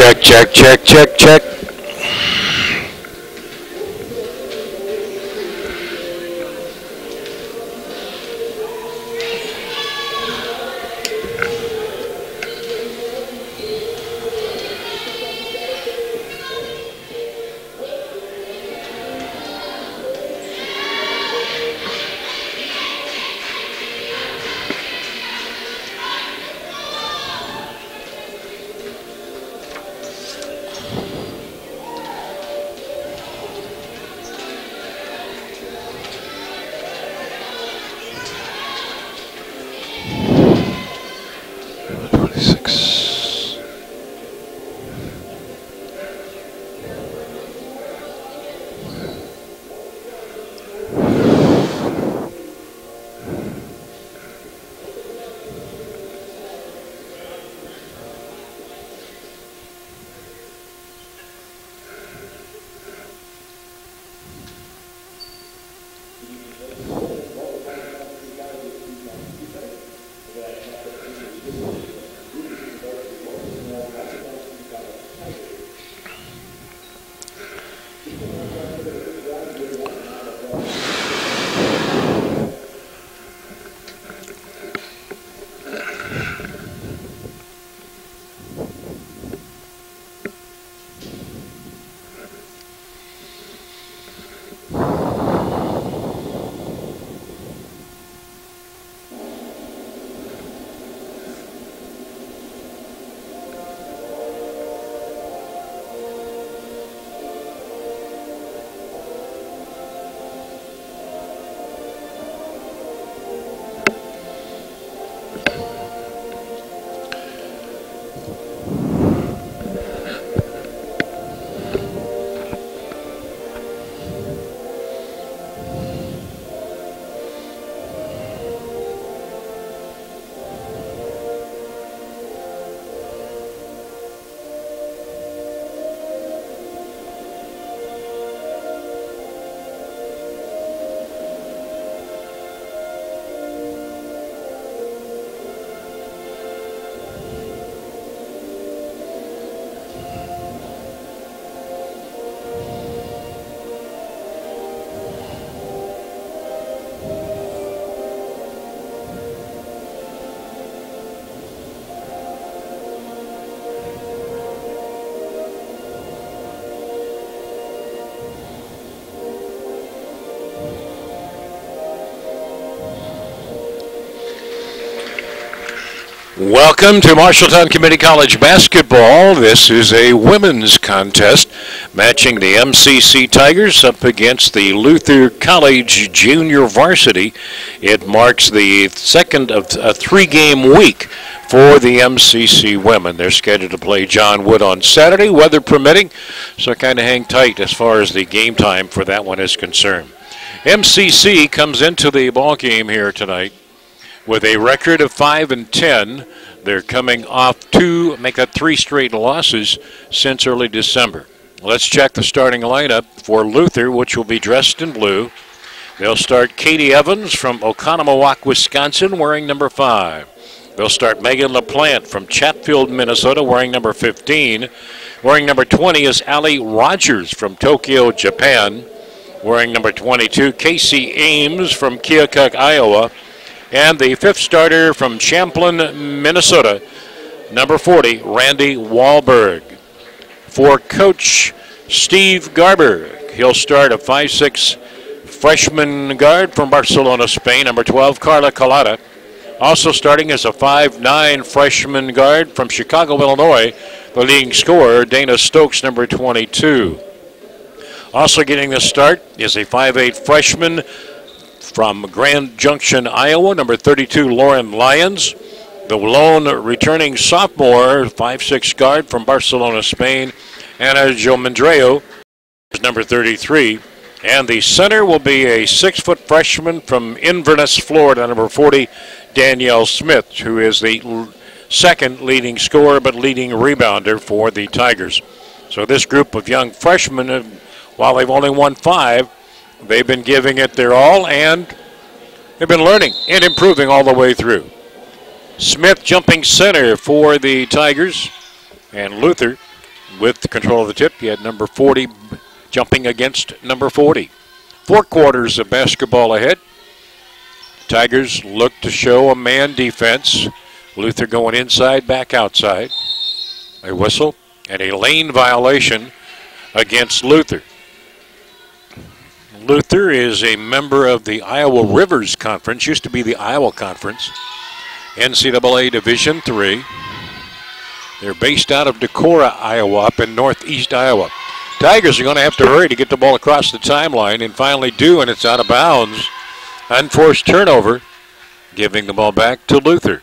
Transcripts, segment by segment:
Check, check, check, check, check. Welcome to Marshalltown Community College basketball. This is a women's contest matching the MCC Tigers up against the Luther College Junior Varsity. It marks the second of a three-game week for the MCC women. They're scheduled to play John Wood on Saturday, weather permitting, so kind of hang tight as far as the game time for that one is concerned. MCC comes into the ball game here tonight with a record of 5-10. They're coming off three straight losses since early December. Let's check the starting lineup for Luther, which will be dressed in blue. They'll start Katie Evans from Oconomowoc, Wisconsin, wearing number 5. They'll start Megan LaPlante from Chatfield, Minnesota, wearing number 15. Wearing number 20 is Allie Rogers from Tokyo, Japan. Wearing number 22, Casey Ames from Keokuk, Iowa. And the fifth starter from Champlin, Minnesota, number 40, Randy Wahlberg. For Coach Steve Garber, he'll start a 5'6" freshman guard from Barcelona, Spain, number 12, Carla Collada. Also starting as a 5'9" freshman guard from Chicago, Illinois, the leading scorer, Dana Stokes, number 22. Also getting the start is a 5'8" freshman from Grand Junction, Iowa, number 32, Lauren Lyons. The lone returning sophomore, 5'6" guard from Barcelona, Spain, Ana Jomendreo, number 33. And the center will be a 6-foot freshman from Inverness, Florida, number 40, Danielle Smith, who is the second leading scorer but leading rebounder for the Tigers. So this group of young freshmen, while they've only won 5, they've been giving it their all, and they've been learning and improving all the way through. Smith jumping center for the Tigers, and Luther with the control of the tip. You had number 40 jumping against number 40. 4 quarters of basketball ahead. Tigers look to show a man defense. Luther going inside, back outside. A whistle and a lane violation against Luther. Luther is a member of the Iowa Rivers Conference, used to be the Iowa Conference, NCAA Division III. They're based out of Decorah, Iowa, up in northeast Iowa. Tigers are going to have to hurry to get the ball across the timeline, and finally do, and it's out of bounds. Unforced turnover, giving the ball back to Luther.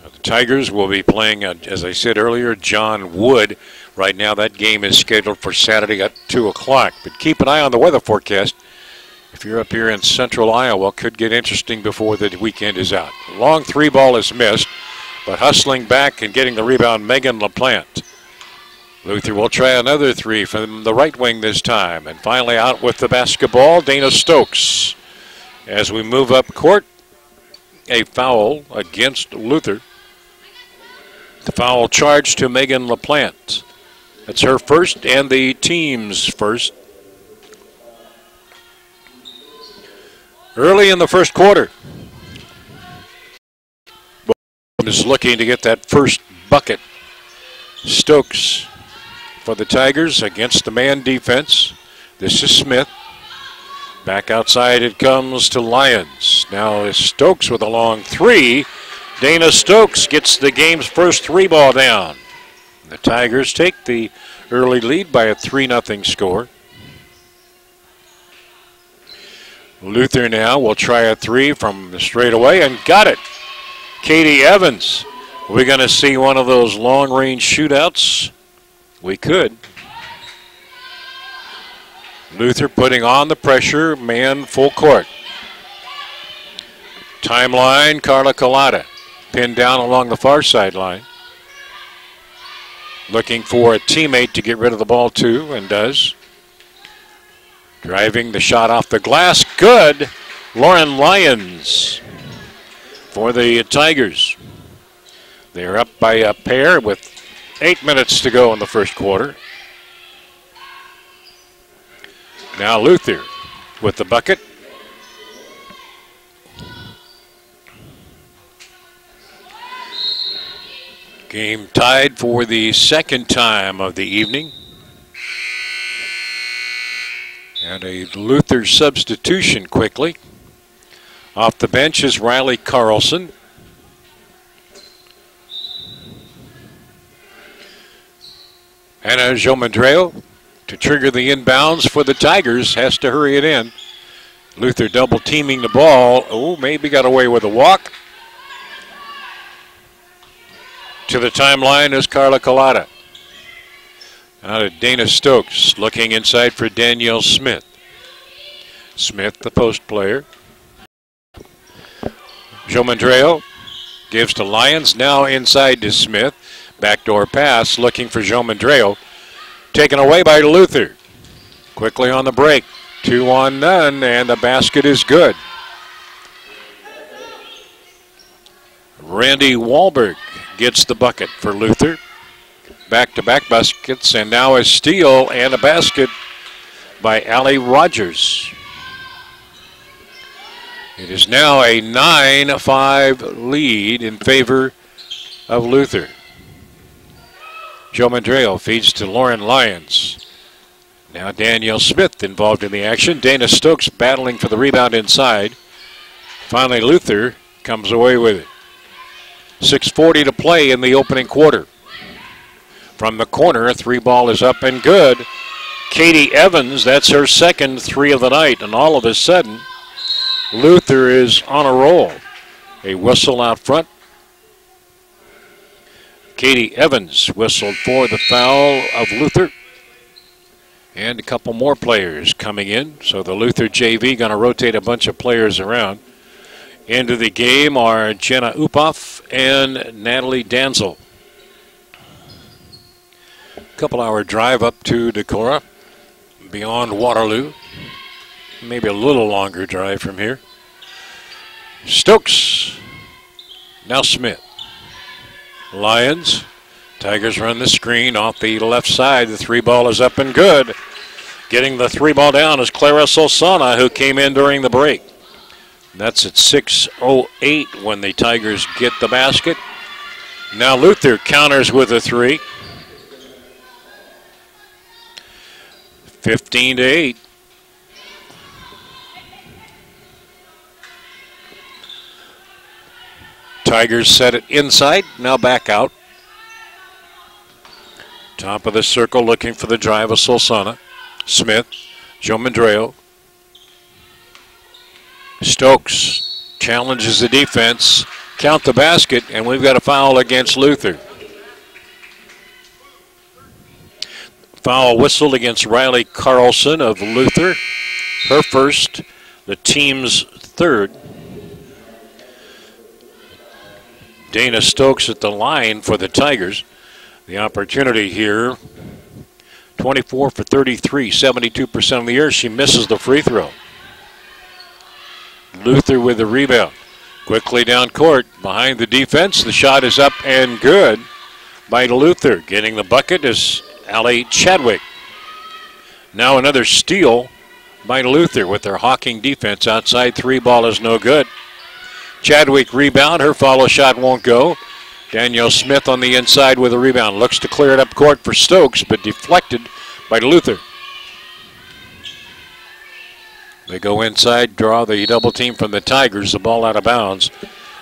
The Tigers will be playing, as I said earlier, John Wood. Right now that game is scheduled for Saturday at 2 o'clock. But keep an eye on the weather forecast. If you're up here in central Iowa, could get interesting before the weekend is out. Long 3 ball is missed, but hustling back and getting the rebound, Megan LaPlante. Luther will try another 3 from the right wing this time. And finally out with the basketball, Dana Stokes. As we move up court, a foul against Luther. The foul charge to Megan LaPlante. That's her first and the team's first. Early in the first quarter, is looking to get that first bucket. Stokes for the Tigers against the man defense. This is Smith. Back outside it comes to Lyons. Now Stokes with a long 3. Dana Stokes gets the game's first 3 ball down. The Tigers take the early lead by a 3-0 score. Luther now will try a 3 from the straightaway and got it. Katie Evans. We're going to see one of those long-range shootouts. We could. Luther putting on the pressure, man full court. Timeline, Carla Collada pinned down along the far sideline. Looking for a teammate to get rid of the ball too, and does. Driving the shot off the glass, good. Lauren Lyons for the Tigers. They're up by a pair with 8 minutes to go in the first quarter. Now Luther with the bucket. Game tied for the second time of the evening. And a Luther substitution quickly. Off the bench is Riley Carlson. Anna Jomandreo to trigger the inbounds for the Tigers. Has to hurry it in. Luther double teaming the ball. Oh, maybe got away with a walk. To the timeline is Carla Collada. Now to Dana Stokes, looking inside for Danielle Smith. Smith, the post player. Jomandreo gives to Lyons, now inside to Smith. Backdoor pass, looking for Jomandreo. Taken away by Luther. Quickly on the break. 2 on none, and the basket is good. Randy Wahlberg gets the bucket for Luther. Back-to-back baskets, and now a steal and a basket by Allie Rogers. It is now a 9-5 lead in favor of Luther. Jomandreo feeds to Lauren Lyons. Now Danielle Smith involved in the action. Dana Stokes battling for the rebound inside. Finally Luther comes away with it. 6:40 to play in the opening quarter. From the corner, 3 ball is up and good. Katie Evans, that's her second 3 of the night, and all of a sudden, Luther is on a roll. A whistle out front. Katie Evans whistled for the foul of Luther. And a couple more players coming in. So the Luther JV going to rotate a bunch of players around. Into the game are Jenna Upoff and Natalie Danzel. Couple-hour drive up to Decorah, beyond Waterloo. Maybe a little longer drive from here. Stokes. Now Smith. Lyons Tigers run the screen off the left side. The 3-ball is up and good. Getting the 3-ball down is Clara Solsana, who came in during the break. That's at 6:08 when the Tigers get the basket. Now Luther counters with a 3. 15-8. Tigers set it inside, now back out. Top of the circle looking for the drive of Solsana. Smith, Joe Mandreo. Stokes challenges the defense, count the basket, and we've got a foul against Luther. Foul whistled against Riley Carlson of Luther. Her first, the team's third. Dana Stokes at the line for the Tigers. The opportunity here, 24 for 33, 72% of the year. She misses the free throw. Luther with the rebound. Quickly down court, behind the defense. The shot is up and good by Luther. Getting the bucket is Allie Chadwick. Now another steal by Luther with their hawking defense outside. 3-ball is no good. Chadwick rebound. Her follow shot won't go. Danielle Smith on the inside with a rebound. Looks to clear it up court for Stokes, but deflected by Luther. They go inside, draw the double team from the Tigers. The ball out of bounds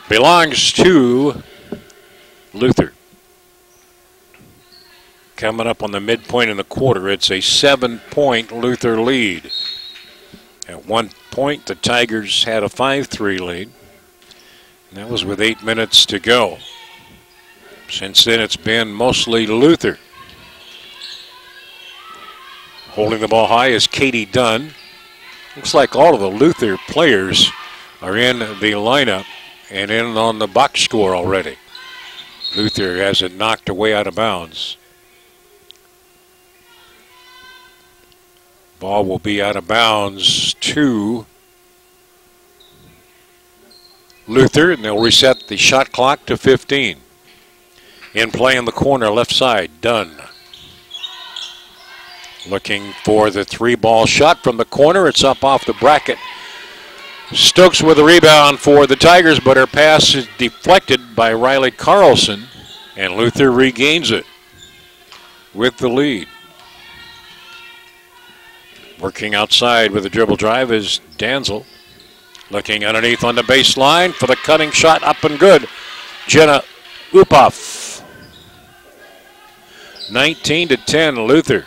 belongs to Luther. Coming up on the midpoint in the quarter, it's a 7-point Luther lead. At one point, the Tigers had a 5-3 lead. And that was with 8 minutes to go. Since then, it's been mostly Luther. Holding the ball high is Katie Dunn. Looks like all of the Luther players are in the lineup and in on the box score already. Luther has it knocked away out of bounds. Ball will be out of bounds to Luther, and they'll reset the shot clock to 15. In play in the corner, left side, Dunn. Looking for the 3-ball shot from the corner. It's up off the bracket. Stokes with a rebound for the Tigers, but her pass is deflected by Riley Carlson, and Luther regains it with the lead. Working outside with a dribble drive is Danzel. Looking underneath on the baseline for the cutting shot, up and good. Jenna Upoff. 19-10 Luther.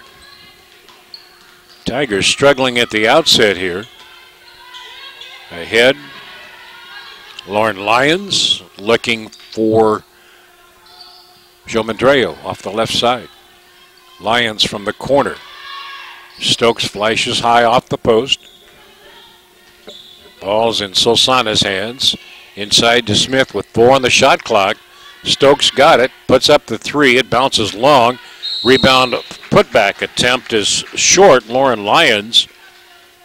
Tigers struggling at the outset here. Ahead, Lauren Lyons looking for Joe Mandreo off the left side. Lyons from the corner. Stokes flashes high off the post. Ball's in Solsana's hands. Inside to Smith with 4 on the shot clock. Stokes got it, puts up the 3. It bounces long. Rebound putback attempt is short. Lauren Lyons,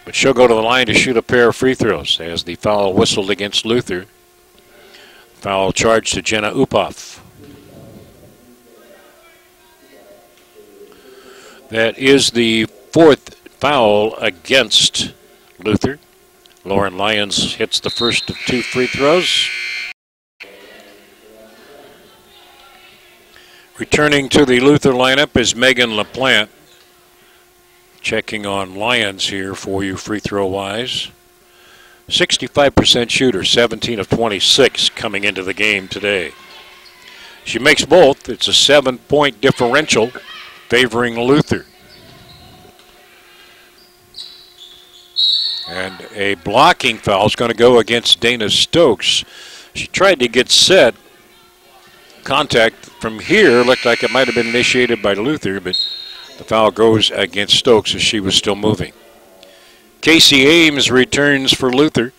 but she'll go to the line to shoot a pair of free throws as the foul whistled against Luther. Foul charge to Jenna Upoff. That is the 4th foul against Luther. Lauren Lyons hits the first of 2 free throws. Returning to the Luther lineup is Megan LaPlante. Checking on Lyons here for you free throw wise. 65% shooter, 17 of 26 coming into the game today. She makes both. It's a 7-point differential favoring Luther. And a blocking foul is going to go against Dana Stokes. She tried to get set. Contact from here looked like it might have been initiated by Luther, but the foul goes against Stokes as she was still moving. Casey Ames returns for Luther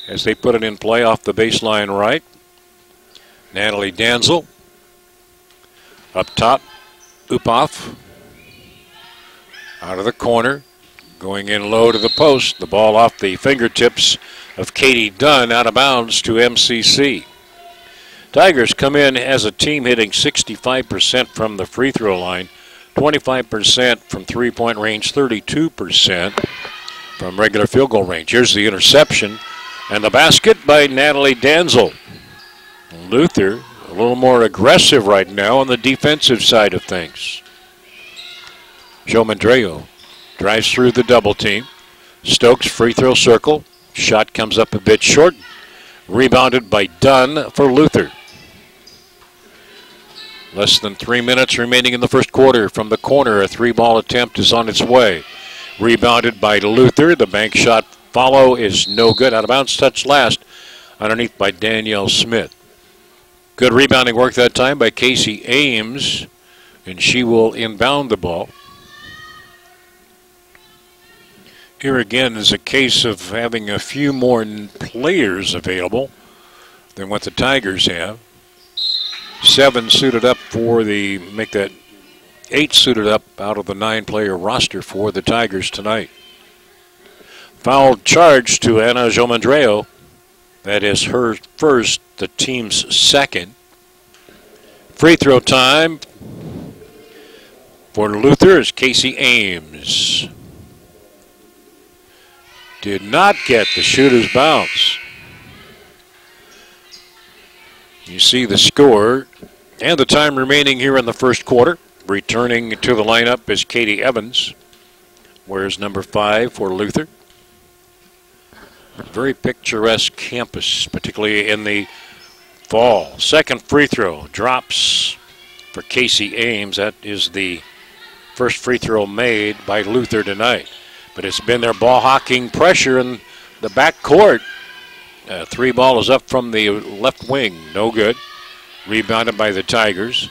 as they put it in play off the baseline right. Natalie Danzel up top. Upoff out of the corner, going in low to the post. The ball off the fingertips of Katie Dunn, out of bounds to MCC. Tigers come in as a team hitting 65% from the free throw line, 25% from three-point range, 32% from regular field goal range. Here's the interception and the basket by Natalie Danzel. Luther a little more aggressive right now on the defensive side of things. Joe Mandreo drives through the double team. Stokes free throw circle. Shot comes up a bit short. Rebounded by Dunn for Luther. Less than 3 minutes remaining in the first quarter. From the corner, a three-ball attempt is on its way. Rebounded by Luther. The bank shot follow is no good. Out of bounds, touch last. Underneath by Danielle Smith. Good rebounding work that time by Casey Ames. And she will inbound the ball. Here again is a case of having a few more players available than what the Tigers have. 7 suited up for make that 8 suited up out of the 9-player roster for the Tigers tonight. Foul charge to Anna Jomandreo. That is her first, the team's second. Free throw time for Luther is Casey Ames. Did not get the shooter's bounce. You see the score and the time remaining here in the first quarter. Returning to the lineup is Katie Evans. Wears number 5 for Luther. Very picturesque campus, particularly in the fall. Second free throw drops for Casey Ames. That is the first free throw made by Luther tonight. But it's been their ball hawking pressure in the back court. 3 ball is up from the left wing. No good. Rebounded by the Tigers.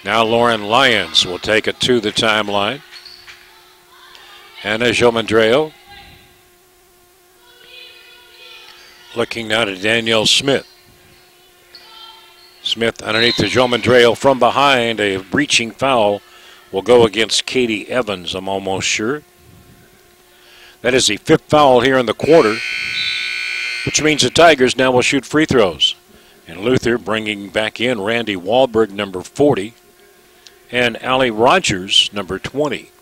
Now Lauren Lyons will take it to the timeline. Anna Jomandreo. Looking now to Danielle Smith. Smith underneath to Jomandreo from behind. A reaching foul will go against Katie Evans, I'm almost sure. That is the 5th foul here in the quarter, which means the Tigers now will shoot free throws. And Luther bringing back in Randy Wahlberg, number 40, and Allie Rogers, number 20.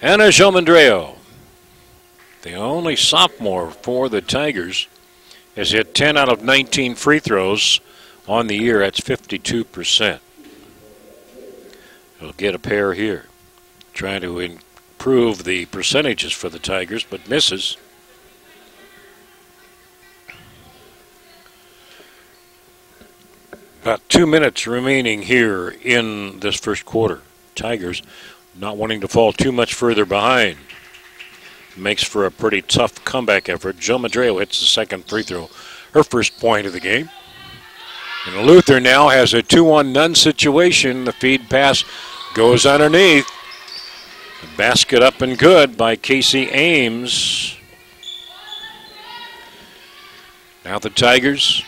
Anna Jomandreo, the only sophomore for the Tigers, has hit 10 out of 19 free throws on the year. That's 52%. He'll get a pair here. Trying to improve the percentages for the Tigers, but misses. About 2 minutes remaining here in this first quarter. Tigers not wanting to fall too much further behind. Makes for a pretty tough comeback effort. Jomandreo hits the second free throw. Her first point of the game. And Luther now has a 2-on-none situation. The feed pass goes underneath. The basket up and good by Casey Ames. Now the Tigers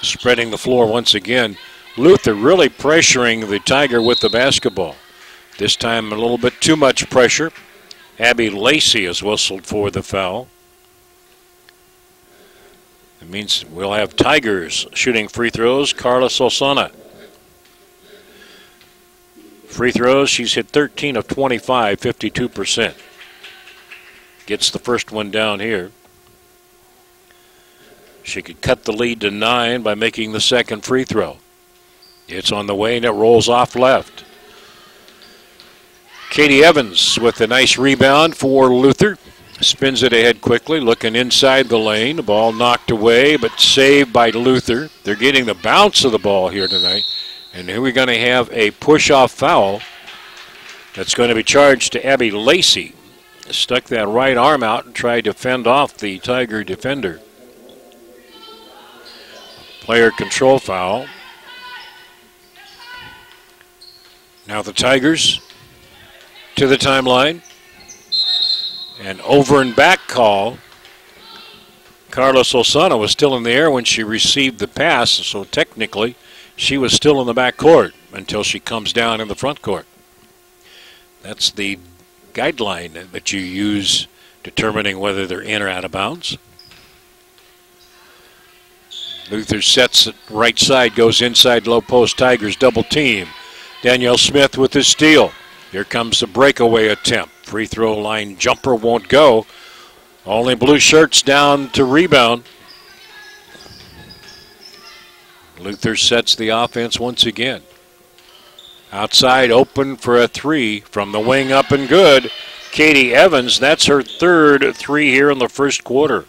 spreading the floor once again. Luther really pressuring the Tiger with the basketball. This time a little bit too much pressure. Abby Lacey is whistled for the foul. It means we'll have Tigers shooting free throws. Carla Solsana. Free throws, she's hit 13 of 25, 52%. Gets the first one down here. She could cut the lead to 9 by making the second free throw. It's on the way and it rolls off left. Katie Evans with a nice rebound for Luther. Spins it ahead quickly, looking inside the lane. The ball knocked away, but saved by Luther. They're getting the bounce of the ball here tonight. And here we're going to have a push-off foul that's going to be charged to Abby Lacey. Stuck that right arm out and tried to fend off the Tiger defender. Player control foul. Now the Tigers to the timeline. An over and back call. Carlos Solsana was still in the air when she received the pass, so technically she was still in the back court until she comes down in the front court. That's the guideline that you use determining whether they're in or out of bounds. Luther sets it right side, goes inside low post. Tigers double team. Danielle Smith with the steal. Here comes the breakaway attempt. Free throw line jumper won't go. Only blue shirts down to rebound. Luther sets the offense once again. Outside open for a three from the wing, up and good. Katie Evans, that's her third three here in the first quarter.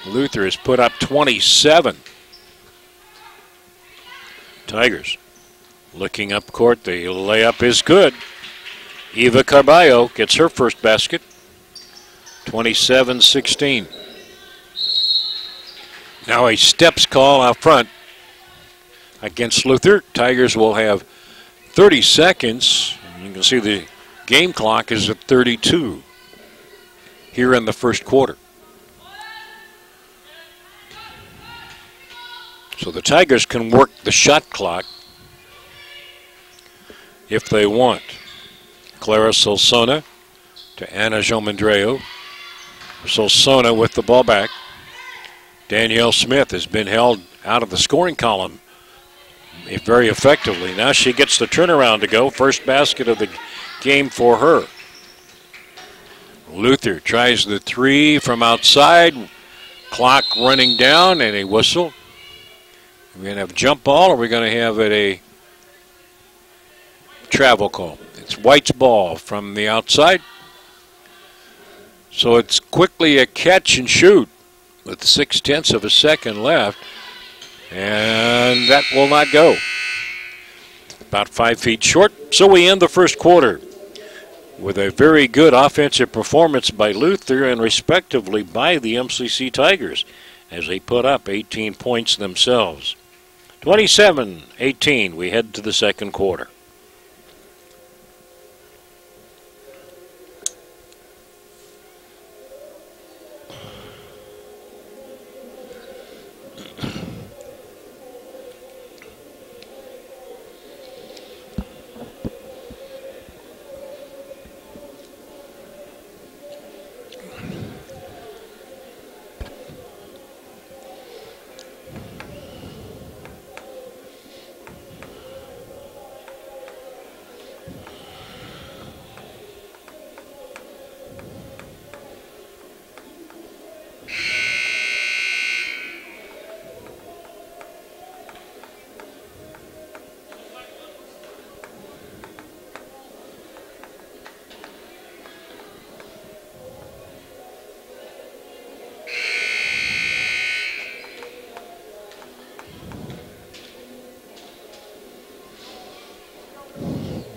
Luther has put up 27. Tigers looking up court. The layup is good. Eva Carballo gets her first basket. 27-16. Now a steps call out front against Luther. Tigers will have 30 seconds. You can see the game clock is at 32 here in the first quarter. So the Tigers can work the shot clock if they want. Clara Solsona to Anna Jomandreu. Solsona with the ball back. Danielle Smith has been held out of the scoring column very effectively. Now she gets the turnaround to go. First basket of the game for her. Luther tries the three from outside. Clock running down and a whistle. We're going to have a jump ball, or we're going to have it a travel call. It's White's ball from the outside. So it's quickly a catch and shoot with 0.6 of a second left. And that will not go. About 5 feet short. So we end the first quarter with a very good offensive performance by Luther and respectively by the MCC Tigers as they put up 18 points themselves. 27-18, we head to the second quarter.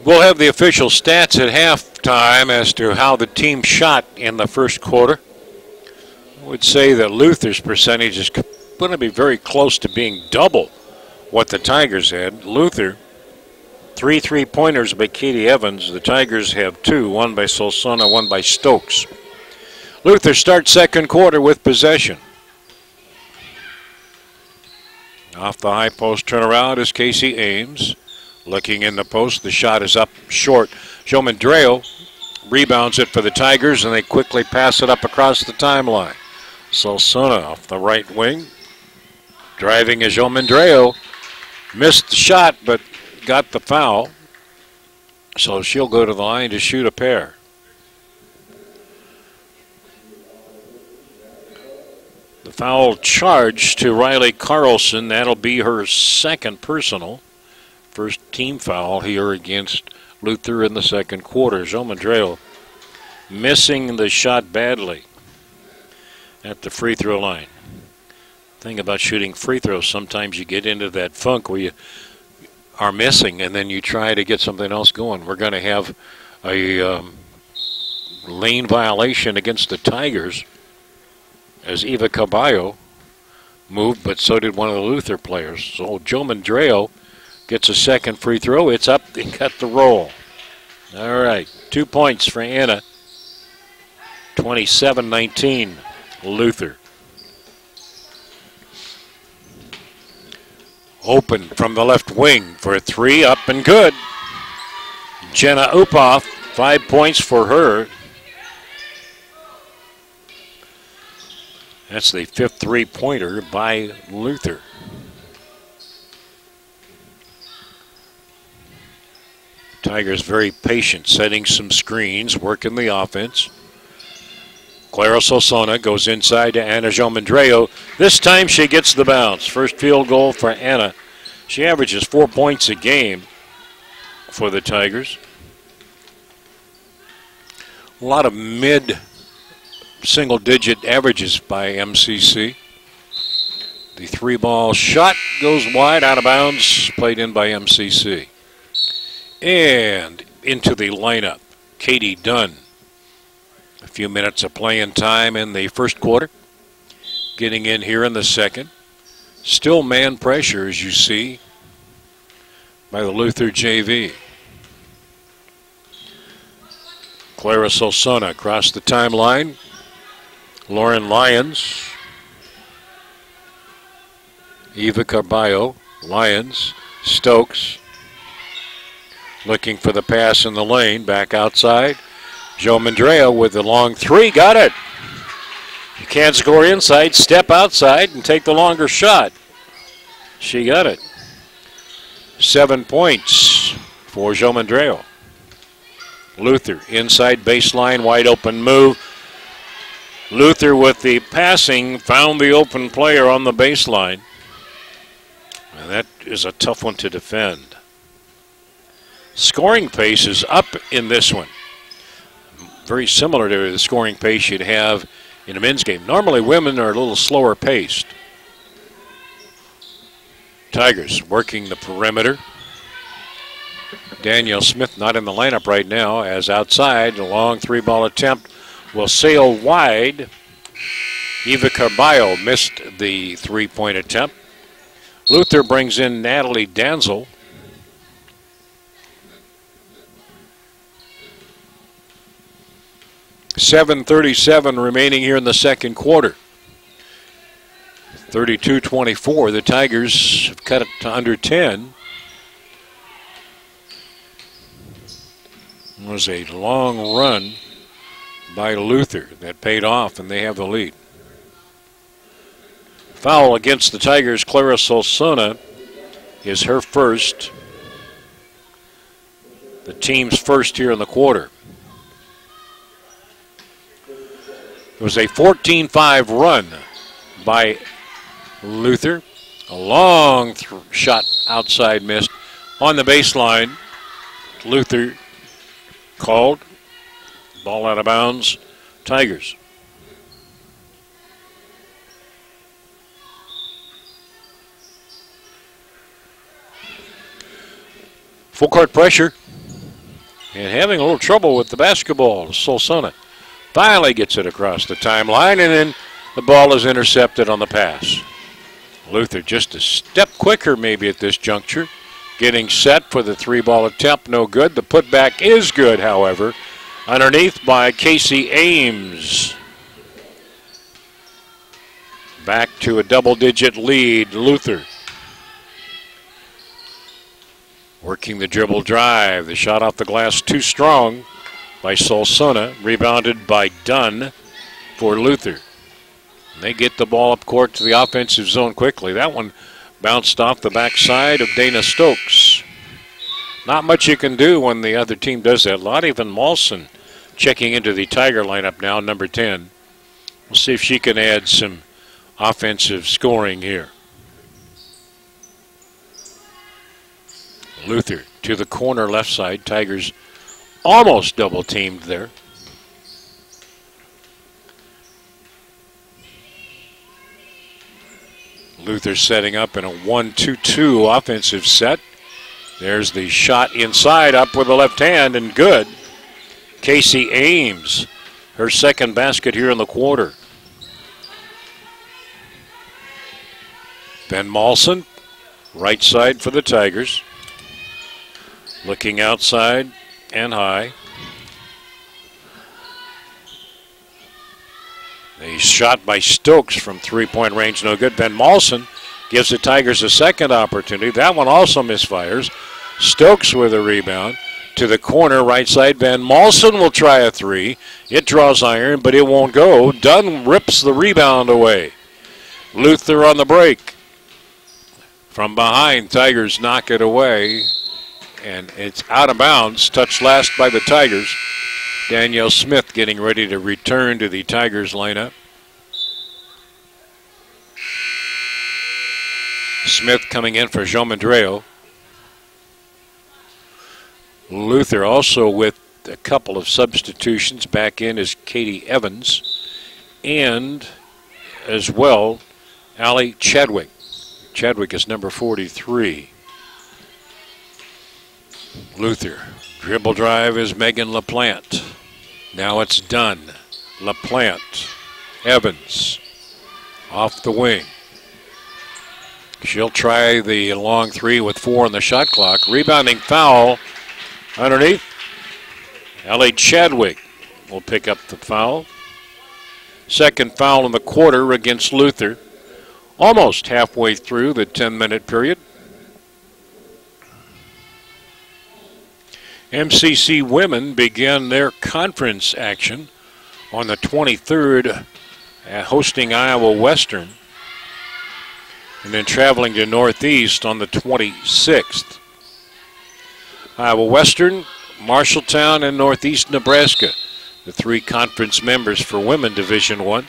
We'll have the official stats at halftime as to how the team shot in the first quarter. I would say that Luther's percentage is going to be very close to being double what the Tigers had. Luther, 3 3-pointers by Katie Evans. The Tigers have 2, one by Solsona, one by Stokes. Luther starts second quarter with possession. Off the high post turnaround is Casey Ames. Looking in the post, the shot is up short. Jomandreu rebounds it for the Tigers, and they quickly pass it up across the timeline. Solsona off the right wing. Driving is Jomandreu. Missed the shot, but got the foul. So she'll go to the line to shoot a pair. The foul charge to Riley Carlson. That'll be her second personal. First team foul here against Luther in the second quarter. Jomandreu missing the shot badly at the free throw line. Thing about shooting free throws, sometimes you get into that funk where you are missing and then you try to get something else going. We're going to have a lane violation against the Tigers as Eva Caballo moved, but so did one of the Luther players. So Jomandreu gets a second free throw. It's up. They got the roll. All right. 2 points for Anna. 27-19, Luther. Open from the left wing for a three. Up and good. Jenna Upoff, 5 points for her. That's the 5th three-pointer by Luther. Tigers very patient, setting some screens, working the offense. Clara Sosona goes inside to Anna Jomandreo. This time she gets the bounce. First field goal for Anna. She averages 4 points a game for the Tigers. A lot of mid-single-digit averages by MCC. The 3-ball shot goes wide, out of bounds, played in by MCC. And into the lineup, Katie Dunn. A few minutes of playing time in the first quarter. Getting in here in the second. Still man pressure, as you see, by the Luther JV. Clara Sosona across the timeline. Lauren Lyons. Eva Carballo. Lyons. Stokes. Looking for the pass in the lane. Back outside. Jomandreo with the long 3. Got it. You can't score inside. Step outside and take the longer shot. She got it. 7 points for Jomandreo. Luther inside baseline. Wide open move. Luther with the passing found the open player on the baseline. And that is a tough one to defend. Scoring pace is up in this one. Very similar to the scoring pace you'd have in a men's game. Normally women are a little slower paced. Tigers working the perimeter. Danielle Smith not in the lineup right now, as outside a long 3-ball attempt will sail wide. Eva Carballo missed the 3-point attempt. Luther brings in Natalie Danzel. .37 remaining here in the second quarter. 32-24. The Tigers have cut it to under 10. It was a long run by Luther that paid off, and they have the lead. Foul against the Tigers. Clara Sosona is her first. The team's first here in the quarter. It was a 14-5 run by Luther. A long shot outside missed on the baseline. Luther called. Ball out of bounds. Tigers. Full court pressure. And having a little trouble with the basketball. Solsona finally gets it across the timeline, and then the ball is intercepted on the pass. Luther just a step quicker maybe at this juncture. Getting set for the 3-ball attempt, no good. The putback is good, however. Underneath by Casey Ames. Back to a double-digit lead, Luther. Working the dribble drive. The shot off the glass too strong by Solsona. Rebounded by Dunn for Luther. And they get the ball up court to the offensive zone quickly. That one bounced off the backside of Dana Stokes. Not much you can do when the other team does that. Lottie Van Malsen checking into the Tiger lineup now, number 10. We'll see if she can add some offensive scoring here. Luther to the corner left side. Tigers almost double teamed there. Luther setting up in a 1-2-2 offensive set. There's the shot inside, up with the left hand, and good. Casey Ames, her second basket here in the quarter. Van Malsen, right side for the Tigers. Looking outside and high. A shot by Stokes from 3-point range, no good. Van Malsen gives the Tigers a second opportunity. That one also misfires. Stokes with a rebound. to the corner, right side. Van Malsen will try a three. It draws iron, but it won't go. Dunn rips the rebound away. Luther on the break. From behind, Tigers knock it away, and it's out of bounds. Touched last by the Tigers. Danielle Smith getting ready to return to the Tigers lineup. Smith coming in for Jean Mandreo. Luther also with a couple of substitutions. Back in is Katie Evans, and as well Allie Chadwick. Chadwick is number 43. Luther. Dribble drive is Megan LaPlante. Now it's Dunn. LaPlante. Evans. Off the wing. She'll try the long three with 4 on the shot clock. Rebounding foul underneath. Allie Chadwick will pick up the foul. Second foul in the quarter against Luther. Almost halfway through the 10-minute period. MCC women begin their conference action on the 23rd, hosting Iowa Western, and then traveling to Northeast on the 26th. Iowa Western, Marshalltown, and Northeast Nebraska, the 3 conference members for Women Division I.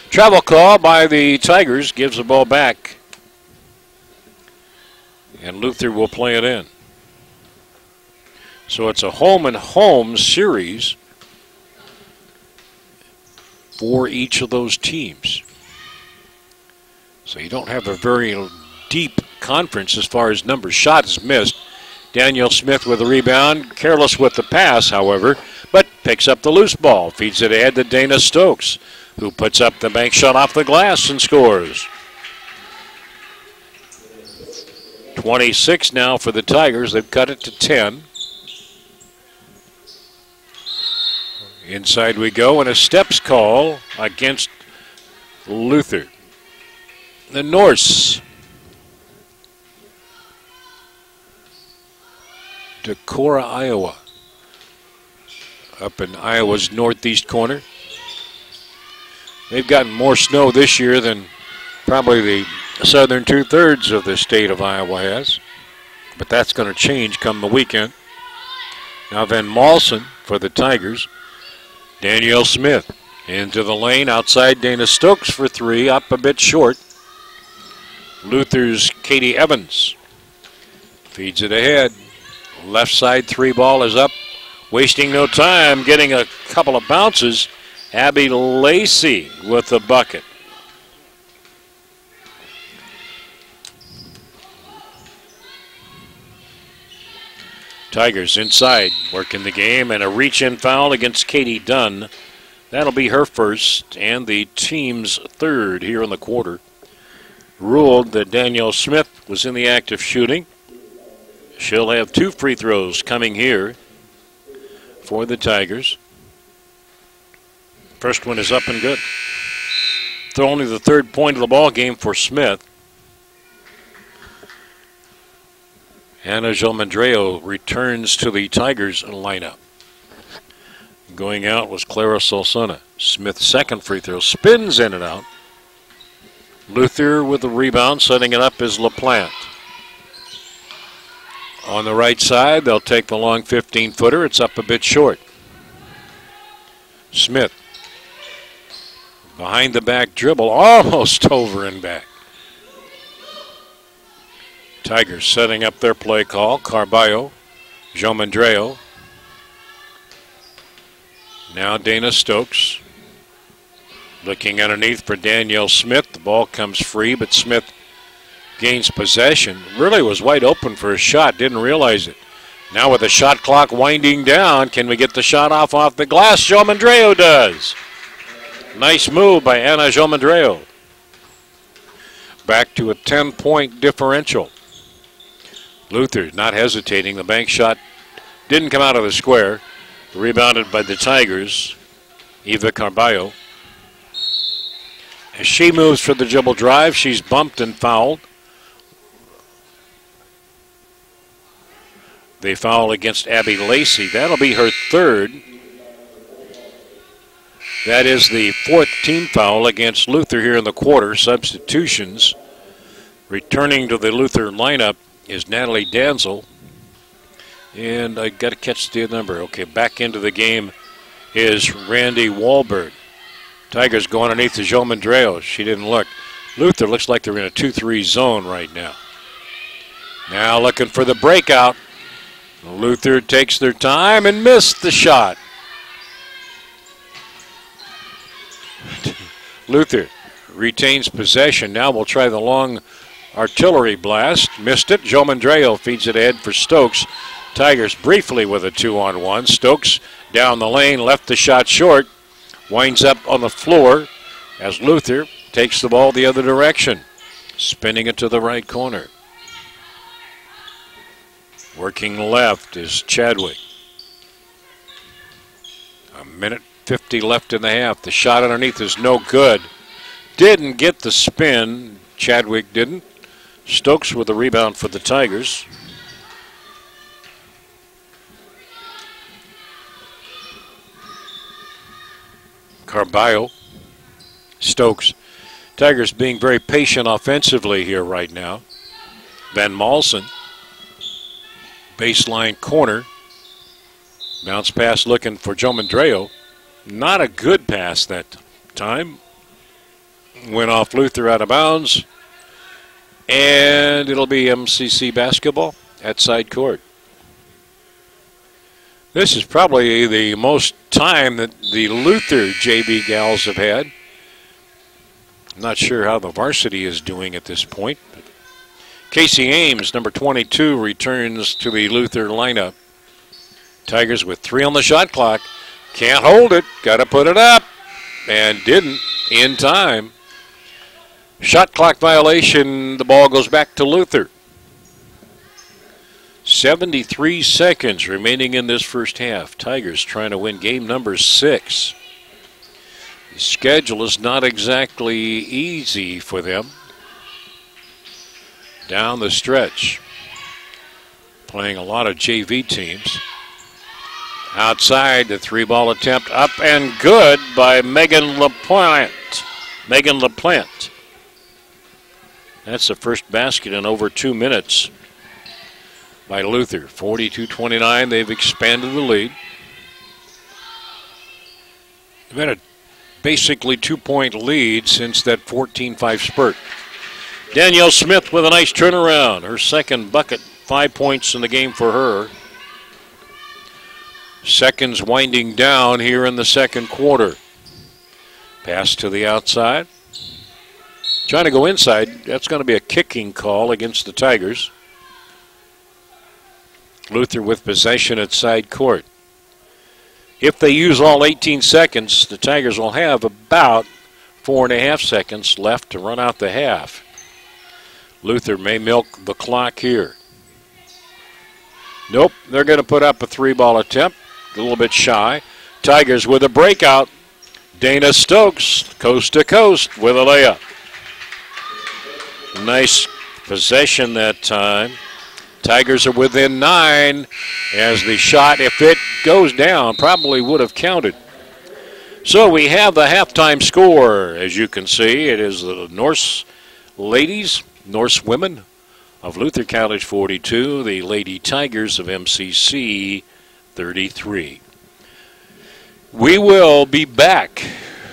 Travel call by the Tigers, gives the ball back, and Luther will play it in. So it's a home and home series for each of those teams. So you don't have a very deep conference as far as number of shots missed. Danielle Smith with a rebound, careless with the pass, however, but picks up the loose ball, feeds it ahead to Dana Stokes, who puts up the bank shot off the glass and scores. 26 now for the Tigers. They've cut it to 10. Inside we go, and a steps call against Luther. The Norse. Decorah, Iowa. Up in Iowa's northeast corner. They've gotten more snow this year than probably the southern 2/3 of the state of Iowa has. But that's going to change come the weekend. Now Van Malsen for the Tigers. Danielle Smith into the lane outside Dana Stokes for 3, up a bit short. Luther's Katie Evans feeds it ahead. Left side 3 ball is up. Wasting no time, getting a couple of bounces. Abby Lacey with the bucket. Tigers inside, working the game, and a reach-in foul against Katie Dunn. That'll be her first and the team's third here in the quarter. Ruled that Danielle Smith was in the act of shooting. She'll have 2 free throws coming here for the Tigers. First one is up and good. It's only the 3rd point of the ball game for Smith. Anna Gilmandreo returns to the Tigers lineup. Going out was Clara Solsona. Smith's second free throw spins in and out. Luther with the rebound, setting it up is LaPlante. On the right side, they'll take the long 15-footer. It's up a bit short. Smith. Behind the back dribble, almost over and back. Tigers setting up their play call. Carballo, Gilmandreo. Now Dana Stokes. Looking underneath for Danielle Smith. The ball comes free, but Smith gains possession. Really was wide open for a shot. Didn't realize it. Now with the shot clock winding down, can we get the shot off the glass? Gilmandreo does. Nice move by Anna Gilmandreo. Back to a 10-point differential. Luther not hesitating. The bank shot didn't come out of the square. Rebounded by the Tigers. Eva Carballo. As she moves for the dribble drive, she's bumped and fouled. the foul against Abby Lacey. That'll be her third. That is the fourth team foul against Luther here in the quarter. Substitutions. Returning to the Luther lineup is Natalie Danzel. And I got to catch the number. Okay, back into the game is Randy Wahlberg. Tigers go underneath to Jo Mandreo. She didn't look. Luther looks like they're in a 2-3 zone right now. Now looking for the breakout. Luther takes their time and missed the shot. Luther retains possession. Now we'll try the long artillery blast. Missed it. Jo Mandreo feeds it ahead for Stokes. Tigers briefly with a 2-on-1. Stokes down the lane, left the shot short. Winds up on the floor as Luther takes the ball the other direction. Spinning it to the right corner. Working left is Chadwick. A minute 50 left in the half. The shot underneath is no good. Didn't get the spin. Chadwick didn't. Stokes with the rebound for the Tigers. Carballo. Stokes. Tigers being very patient offensively here right now. Van Malsen. Baseline corner. Bounce pass looking for Jo Mandreo. Not a good pass that time. Went off Luther out of bounds. And it'll be MCC basketball at side court. This is probably the most time that the Luther JV gals have had. I'm not sure how the varsity is doing at this point. But Casey Ames, number 22, returns to the Luther lineup. Tigers with 3 on the shot clock. Can't hold it. Got to put it up. And didn't in time. Shot clock violation. The ball goes back to Luther. 73 seconds remaining in this first half. Tigers trying to win game number 6. The schedule is not exactly easy for them. Down the stretch. Playing a lot of JV teams. Outside, the 3-ball attempt up and good by Megan LaPlante. Megan LaPlante. That's the first basket in over 2 minutes by Luther. 42-29, they've expanded the lead. They've had a basically 2-point lead since that 14-5 spurt. Danielle Smith with a nice turnaround. Her second bucket, 5 points in the game for her. Seconds winding down here in the second quarter. Pass to the outside. Trying to go inside. That's going to be a kicking call against the Tigers. Luther with possession at side court. If they use all 18 seconds, the Tigers will have about 4.5 seconds left to run out the half. Luther may milk the clock here. Nope, they're going to put up a 3-ball attempt. A little bit shy. Tigers with a breakout. Dana Stokes, coast to coast with a layup. Nice possession that time. Tigers are within 9 as the shot, if it goes down, probably would have counted. So we have the halftime score. As you can see, it is the Norse ladies, Norse women of Luther College 42, the Lady Tigers of MCC 33. We will be back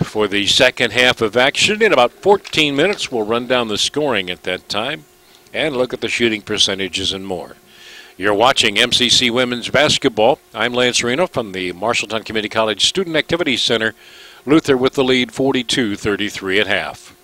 for the second half of action. In about 14 minutes, we'll run down the scoring at that time and look at the shooting percentages and more. You're watching MCC Women's Basketball. I'm Lance Reno from the Marshalltown Community College Student Activities Center. Luther with the lead 42-33 at half.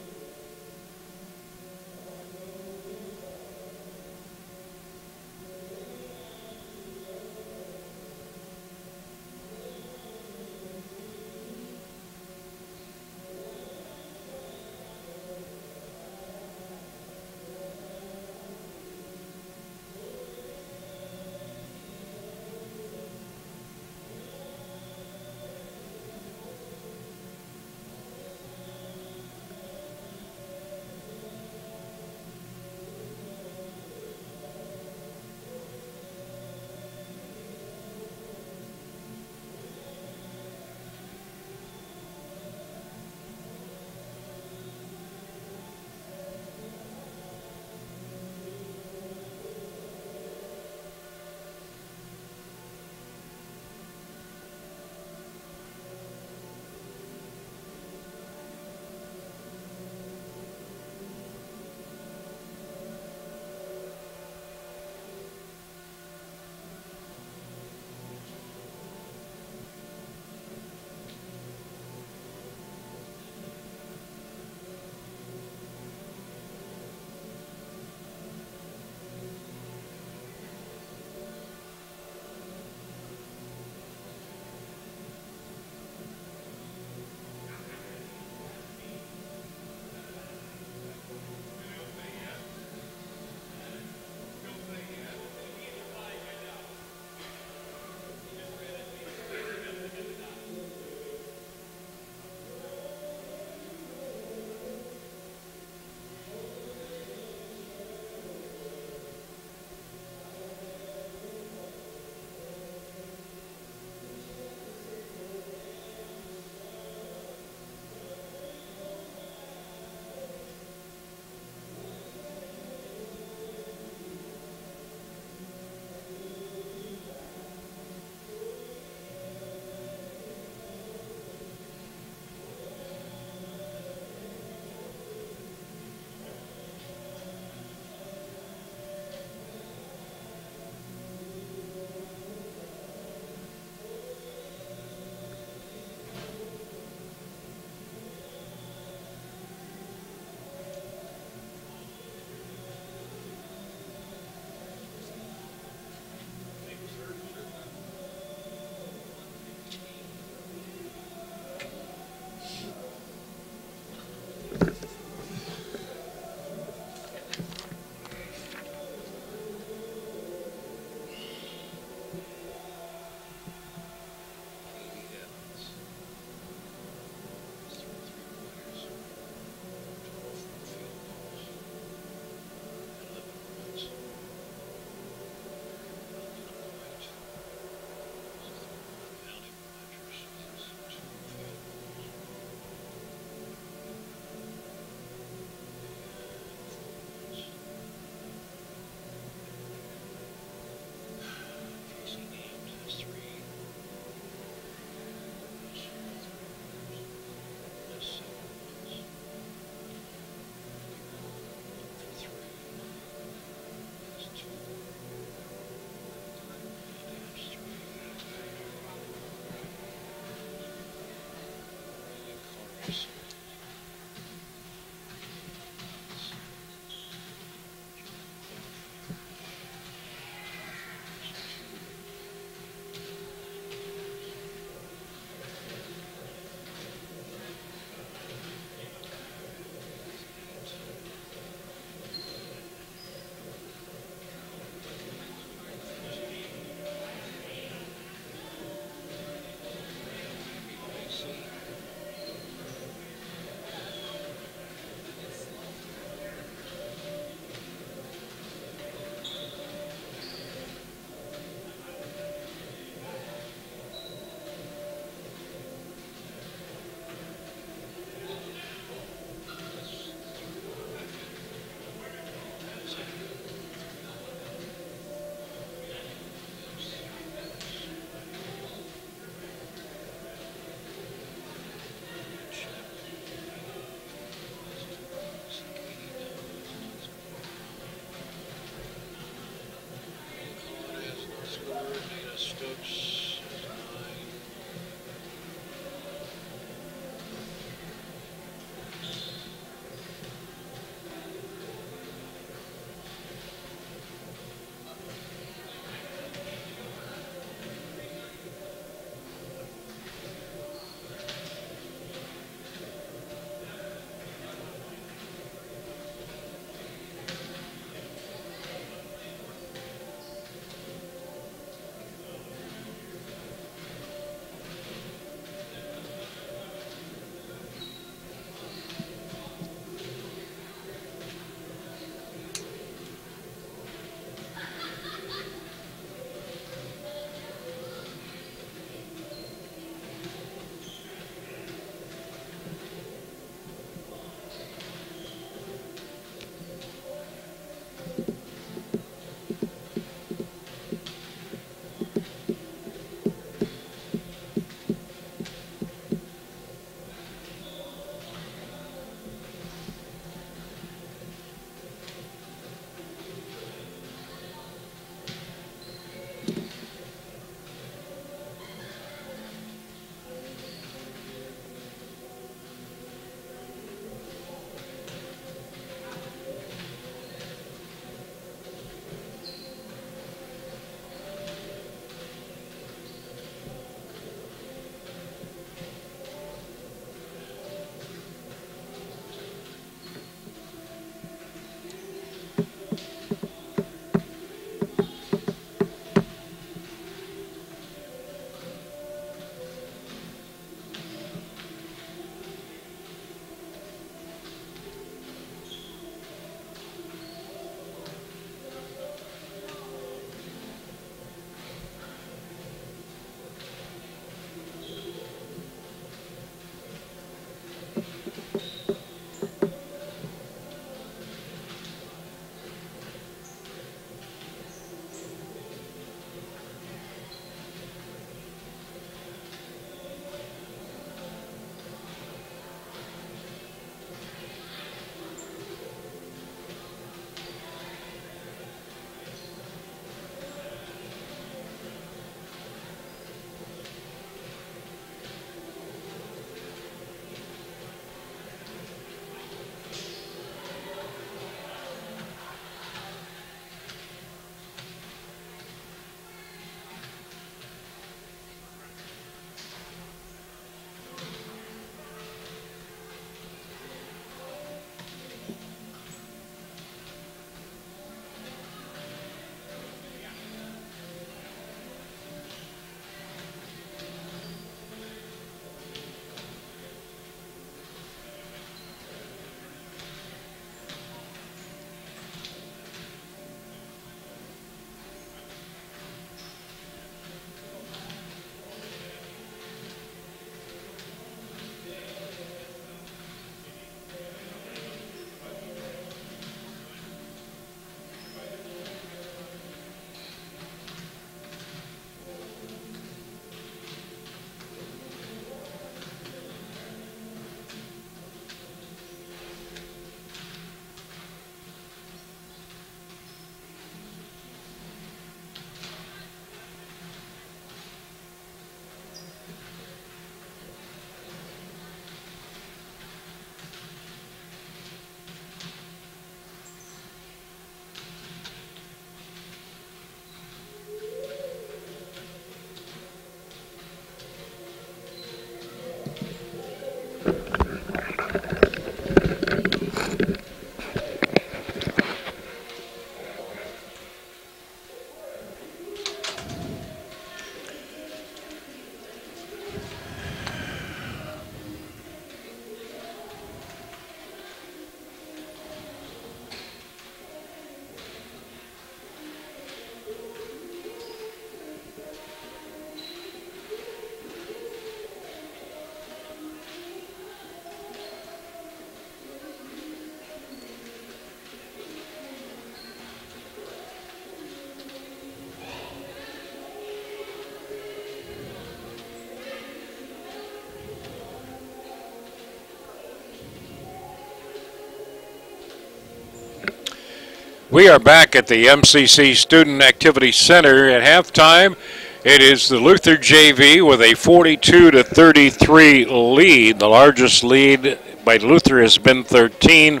We are back at the MCC Student Activity Center at halftime. It is the Luther JV with a 42-33 lead. The largest lead by Luther has been 13.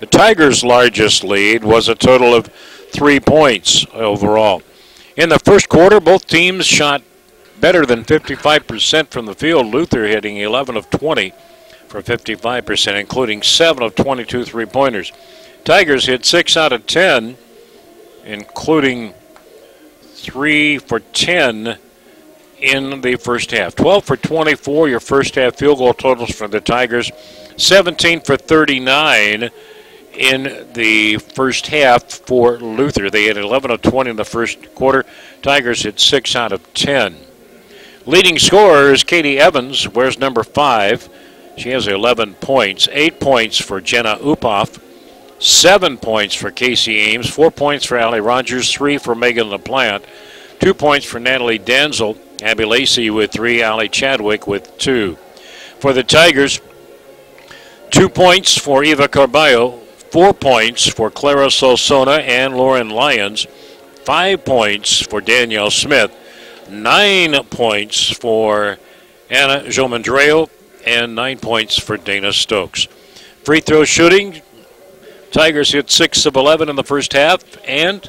The Tigers' largest lead was a total of 3 points overall. In the first quarter, both teams shot better than 55% from the field. Luther hitting 11 of 20 for 55%, including 7 of 22 three-pointers. Tigers hit 6 out of 10, including 3 for 10 in the first half. 12 for 24, your first half field goal totals for the Tigers. 17 for 39 in the first half for Luther. They had 11 of 20 in the first quarter. Tigers hit 6 out of 10. Leading scorer is Katie Evans, wears number 5. She has 11 points. 8 points for Jenna Upoff. 7 points for Casey Ames, 4 points for Allie Rogers, 3 for Megan LaPlante, 2 points for Natalie Danzel, Abby Lacey with 3, Allie Chadwick with 2. For the Tigers, 2 points for Eva Carballo, 4 points for Clara Solsona and Lauren Lyons, 5 points for Danielle Smith, 9 points for Anna Jomandreo, and 9 points for Dana Stokes. Free throw shooting, Tigers hit 6 of 11 in the first half, and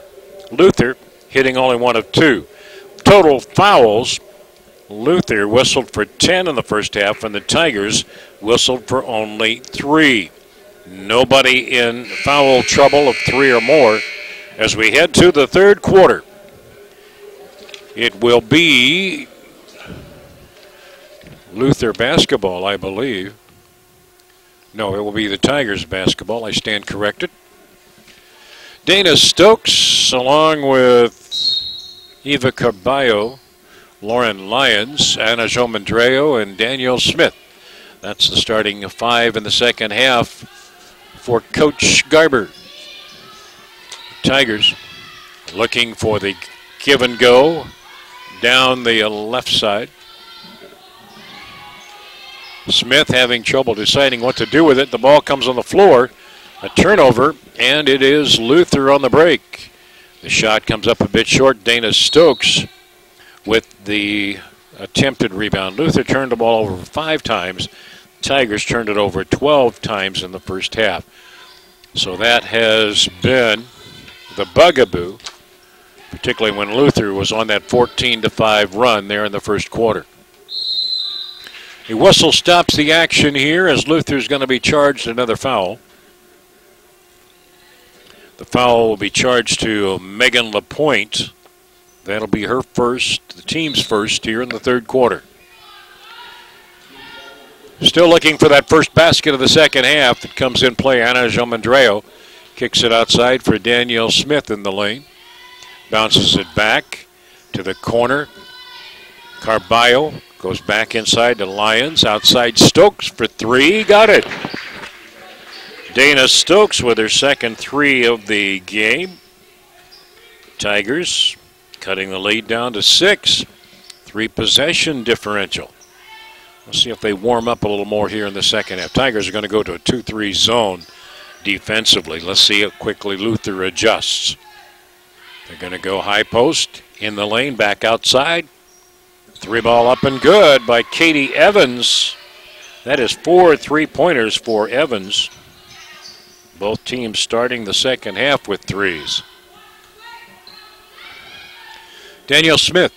Luther hitting only 1 of 2. Total fouls, Luther whistled for 10 in the first half, and the Tigers whistled for only 3. Nobody in foul trouble of 3 or more as we head to the third quarter. It will be Luther basketball, I believe. No, it will be the Tigers basketball. I stand corrected. Dana Stokes, along with Eva Carballo, Lauren Lyons, Anna Jomandreo, and Danielle Smith. That's the starting 5 in the second half for Coach Garber. Tigers looking for the give and go down the left side. Smith having trouble deciding what to do with it. The ball comes on the floor. A turnover, and it is Luther on the break. The shot comes up a bit short. Dana Stokes with the attempted rebound. Luther turned the ball over 5 times. Tigers turned it over 12 times in the first half. So that has been the bugaboo, particularly when Luther was on that 14-5 run there in the first quarter. A whistle stops the action here as Luther's going to be charged another foul. The foul will be charged to Megan LaPointe. That'll be her first, the team's first here in the third quarter. Still looking for that first basket of the second half. It comes in play. Anna Jomandreo kicks it outside for Danielle Smith in the lane. Bounces it back to the corner. Carballo goes back inside to Lyons. Outside Stokes for 3. Got it. Dana Stokes with her second 3 of the game. Tigers cutting the lead down to 6. 3 possession differential. Let's see if they warm up a little more here in the second half. Tigers are going to go to a 2-3 zone defensively. Let's see how quickly Luther adjusts. They're going to go high post in the lane, back outside. 3 ball up and good by Katie Evans. That is 4 3-pointers for Evans. Both teams starting the second half with 3s. Danielle Smith.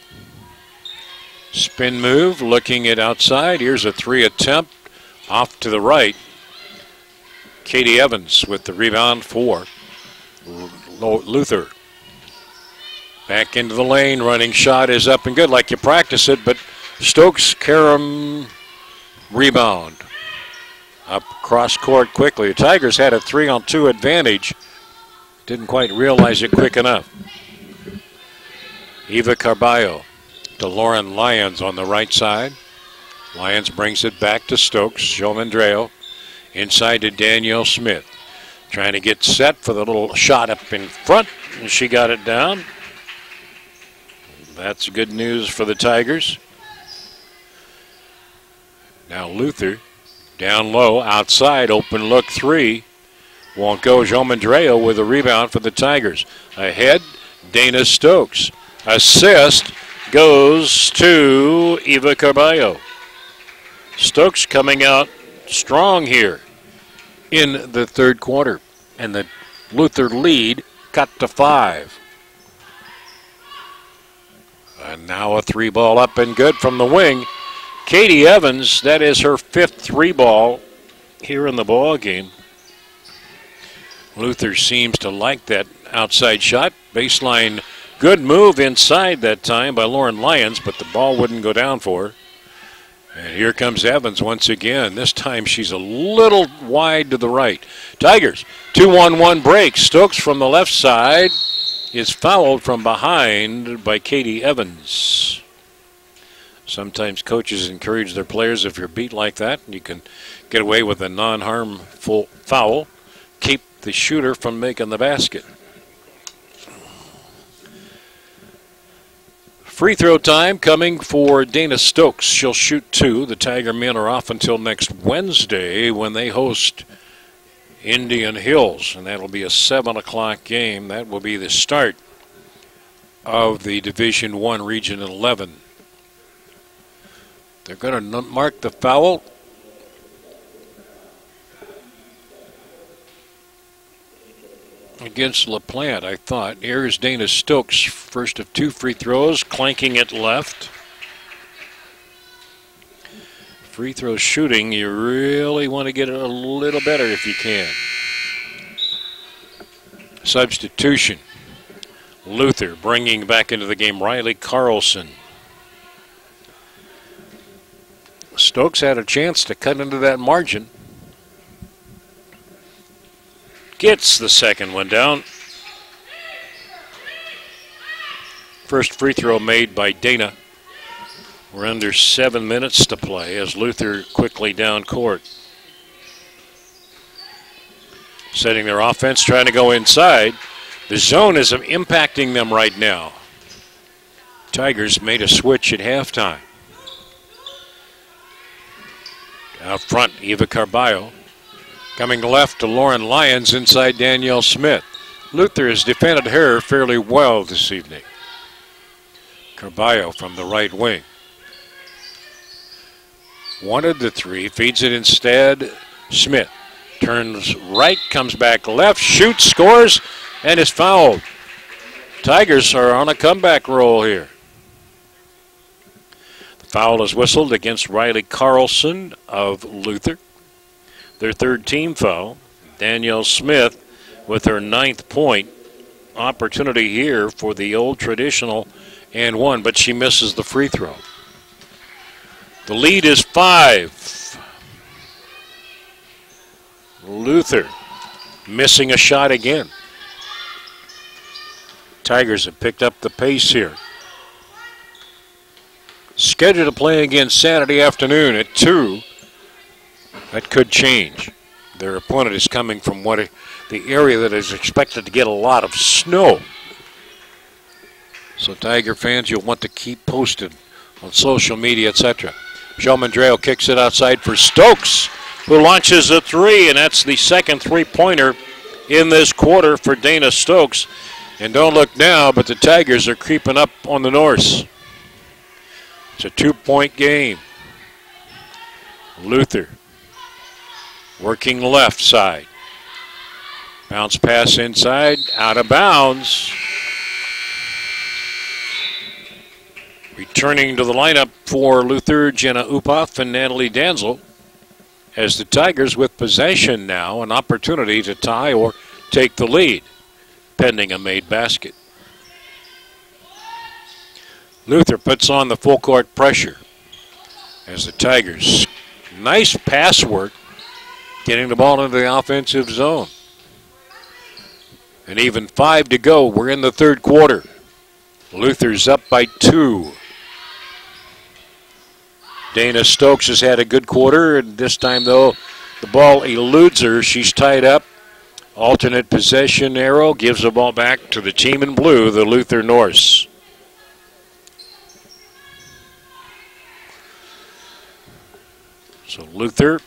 Spin move, looking at outside. Here's a 3 attempt off to the right. Katie Evans with the rebound for Luther. Back into the lane, running shot is up and good like you practice it, but Stokes Karam rebound. Up cross court quickly. The Tigers had a 3-on-2 advantage. Didn't quite realize it quick enough. Eva Carballo to Lauren Lyons on the right side. Lyons brings it back to Stokes. Jomandreo inside to Danielle Smith. Trying to get set for the little shot up in front, and she got it down. That's good news for the Tigers. Now Luther down low, outside, open look 3. Won't go. Jomandreo with a rebound for the Tigers. Ahead, Dana Stokes. Assist goes to Eva Carballo. Stokes coming out strong here in the third quarter. And the Luther lead cut to 5. And now a 3-ball up and good from the wing. Katie Evans, that is her 5th 3-ball here in the ball game. Luther seems to like that outside shot. Baseline, good move inside that time by Lauren Lyons, but the ball wouldn't go down for her. And here comes Evans once again. This time she's a little wide to the right. Tigers, 2-on-1 break. Stokes from the left side is fouled from behind by Katie Evans. Sometimes coaches encourage their players, if you're beat like that, you can get away with a non-harmful foul. Keep the shooter from making the basket. Free throw time coming for Dana Stokes. She'll shoot 2. The Tiger men are off until next Wednesday when they host Indian Hills, and that'll be a 7 o'clock game. That will be the start of the Division I Region 11. They're going to mark the foul. Against LaPlante, I thought. Here's Dana Stokes, first of 2 free throws, clanking it left. Free throw shooting, you really want to get it a little better if you can. Substitution. Luther bringing back into the game Riley Carlson. Stokes had a chance to cut into that margin. Gets the second one down. First free throw made by Dana. We're under 7 minutes to play as Luther quickly down court. Setting their offense, trying to go inside. The zone is impacting them right now. Tigers made a switch at halftime. Out front, Eva Carballo. Coming left to Lauren Lyons, inside Danielle Smith. Luther has defended her fairly well this evening. Carballo from the right wing. Wanted the 3, feeds it instead. Smith turns right, comes back left, shoots, scores, and is fouled. Tigers are on a comeback roll here. The foul is whistled against Riley Carlson of Luther. Their 3rd team foul. Danielle Smith with her 9th point. Opportunity here for the old traditional and 1, but she misses the free throw. The lead is 5. Luther missing a shot again. Tigers have picked up the pace here. Scheduled to play again Saturday afternoon at 2. That could change. Their opponent is coming from the area that is expected to get a lot of snow. So Tiger fans, you'll want to keep posted on social media, etc. Jomandreo kicks it outside for Stokes, who launches a 3, and that's the second 3-pointer in this quarter for Dana Stokes. And don't look now, but the Tigers are creeping up on the Norse. It's a 2-point game. Luther working left side. Bounce pass inside, out of bounds. Returning to the lineup for Luther, Jenna Upoff and Natalie Danzel, as the Tigers with possession now, an opportunity to tie or take the lead, pending a made basket. Luther puts on the full court pressure as the Tigers, nice pass work, getting the ball into the offensive zone. And even 5 to go. We're in the third quarter. Luther's up by 2. Dana Stokes has had a good quarter, and this time, though, the ball eludes her. She's tied up. Alternate possession arrow gives the ball back to the team in blue, the Luther Norse. So Luther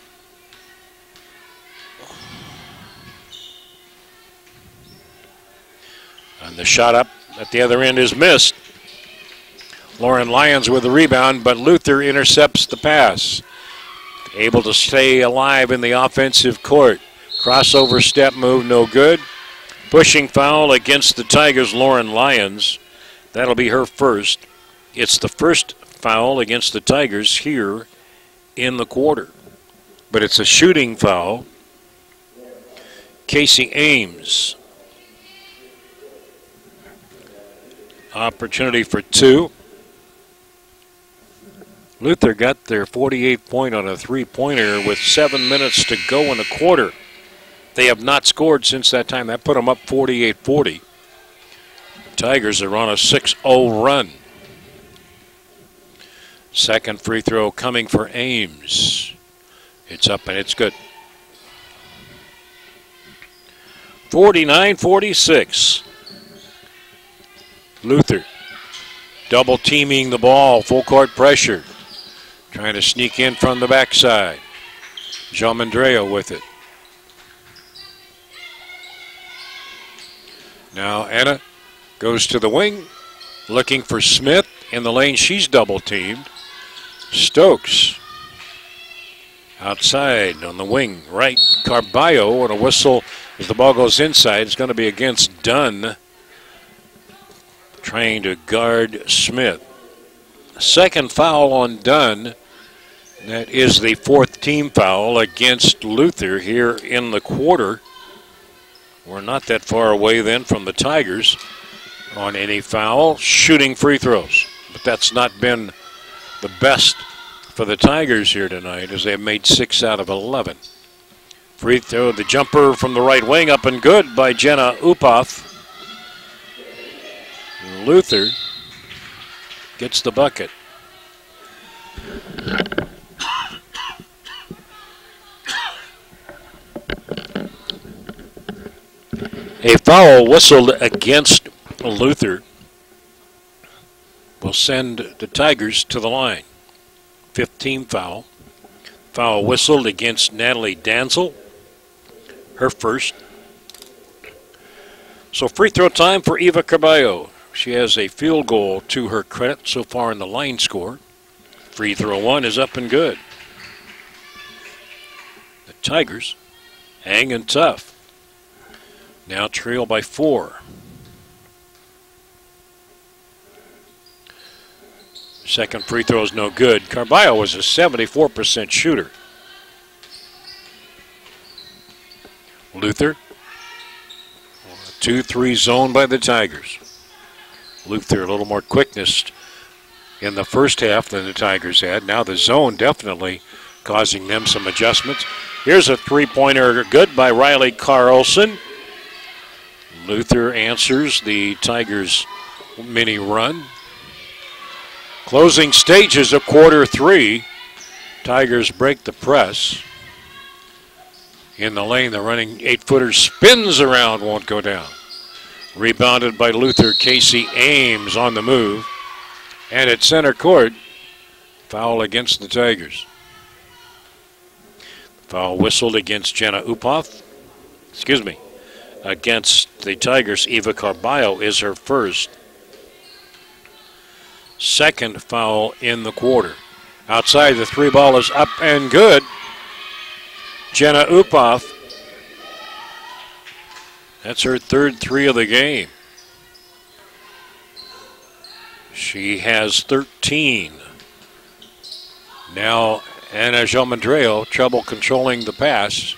And the shot up at the other end is missed. Lauren Lyons with the rebound, but Luther intercepts the pass. Able to stay alive in the offensive court. Crossover step move, no good. Pushing foul against the Tigers, Lauren Lyons. That'll be her first. It's the first foul against the Tigers here in the quarter. But it's a shooting foul. Casey Ames. Opportunity for two. Luther got their 48 point on a three-pointer with 7 minutes to go in the quarter. They have not scored since that time. That put them up 48-40. Tigers are on a 6-0 run. Second free throw coming for Ames. It's up and it's good. 49-46. Luther double teaming the ball, full court pressure. Trying to sneak in from the backside. Jean Mandreo with it. Now Anna goes to the wing, looking for Smith in the lane. She's double teamed. Stokes outside on the wing, right. Carballo, and a whistle as the ball goes inside. It's going to be against Dunn, trying to guard Smith. Second foul on Dunn. That is the fourth team foul against Luther here in the quarter. We're not that far away then from the Tigers on any foul. Shooting free throws, but that's not been the best for the Tigers here tonight, as they've made 6 out of 11. Free throw, the jumper from the right wing, up and good by Jenna Upoff. Luther gets the bucket. A foul whistled against Luther will send the Tigers to the line. 15 foul. Foul whistled against Natalie Danzel, her first. So free throw time for Eva Carballo. She has a field goal to her credit so far in the line score. Free throw one is up and good. The Tigers hanging tough. Now trail by 4. Second free throw is no good. Carballo was a 74% shooter. Luther, 2-3 zone by the Tigers. Luther a little more quickness in the first half than the Tigers had. Now the zone definitely causing them some adjustments. Here's a three-pointer good by Riley Carlson. Luther answers the Tigers' mini run. Closing stages of quarter 3. Tigers break the press. In the lane, the running 8-footer spins around, won't go down. Rebounded by Luther. Casey Ames on the move. And at center court, foul against the Tigers. Foul whistled against Jenna Upoff. Against the Tigers, Eva Carballo is her first. Second foul in the quarter. Outside, the three ball is up and good. Jenna Upoff. That's her third 3 of the game. She has 13. Now Anna Jean-Mandreo, trouble controlling the pass.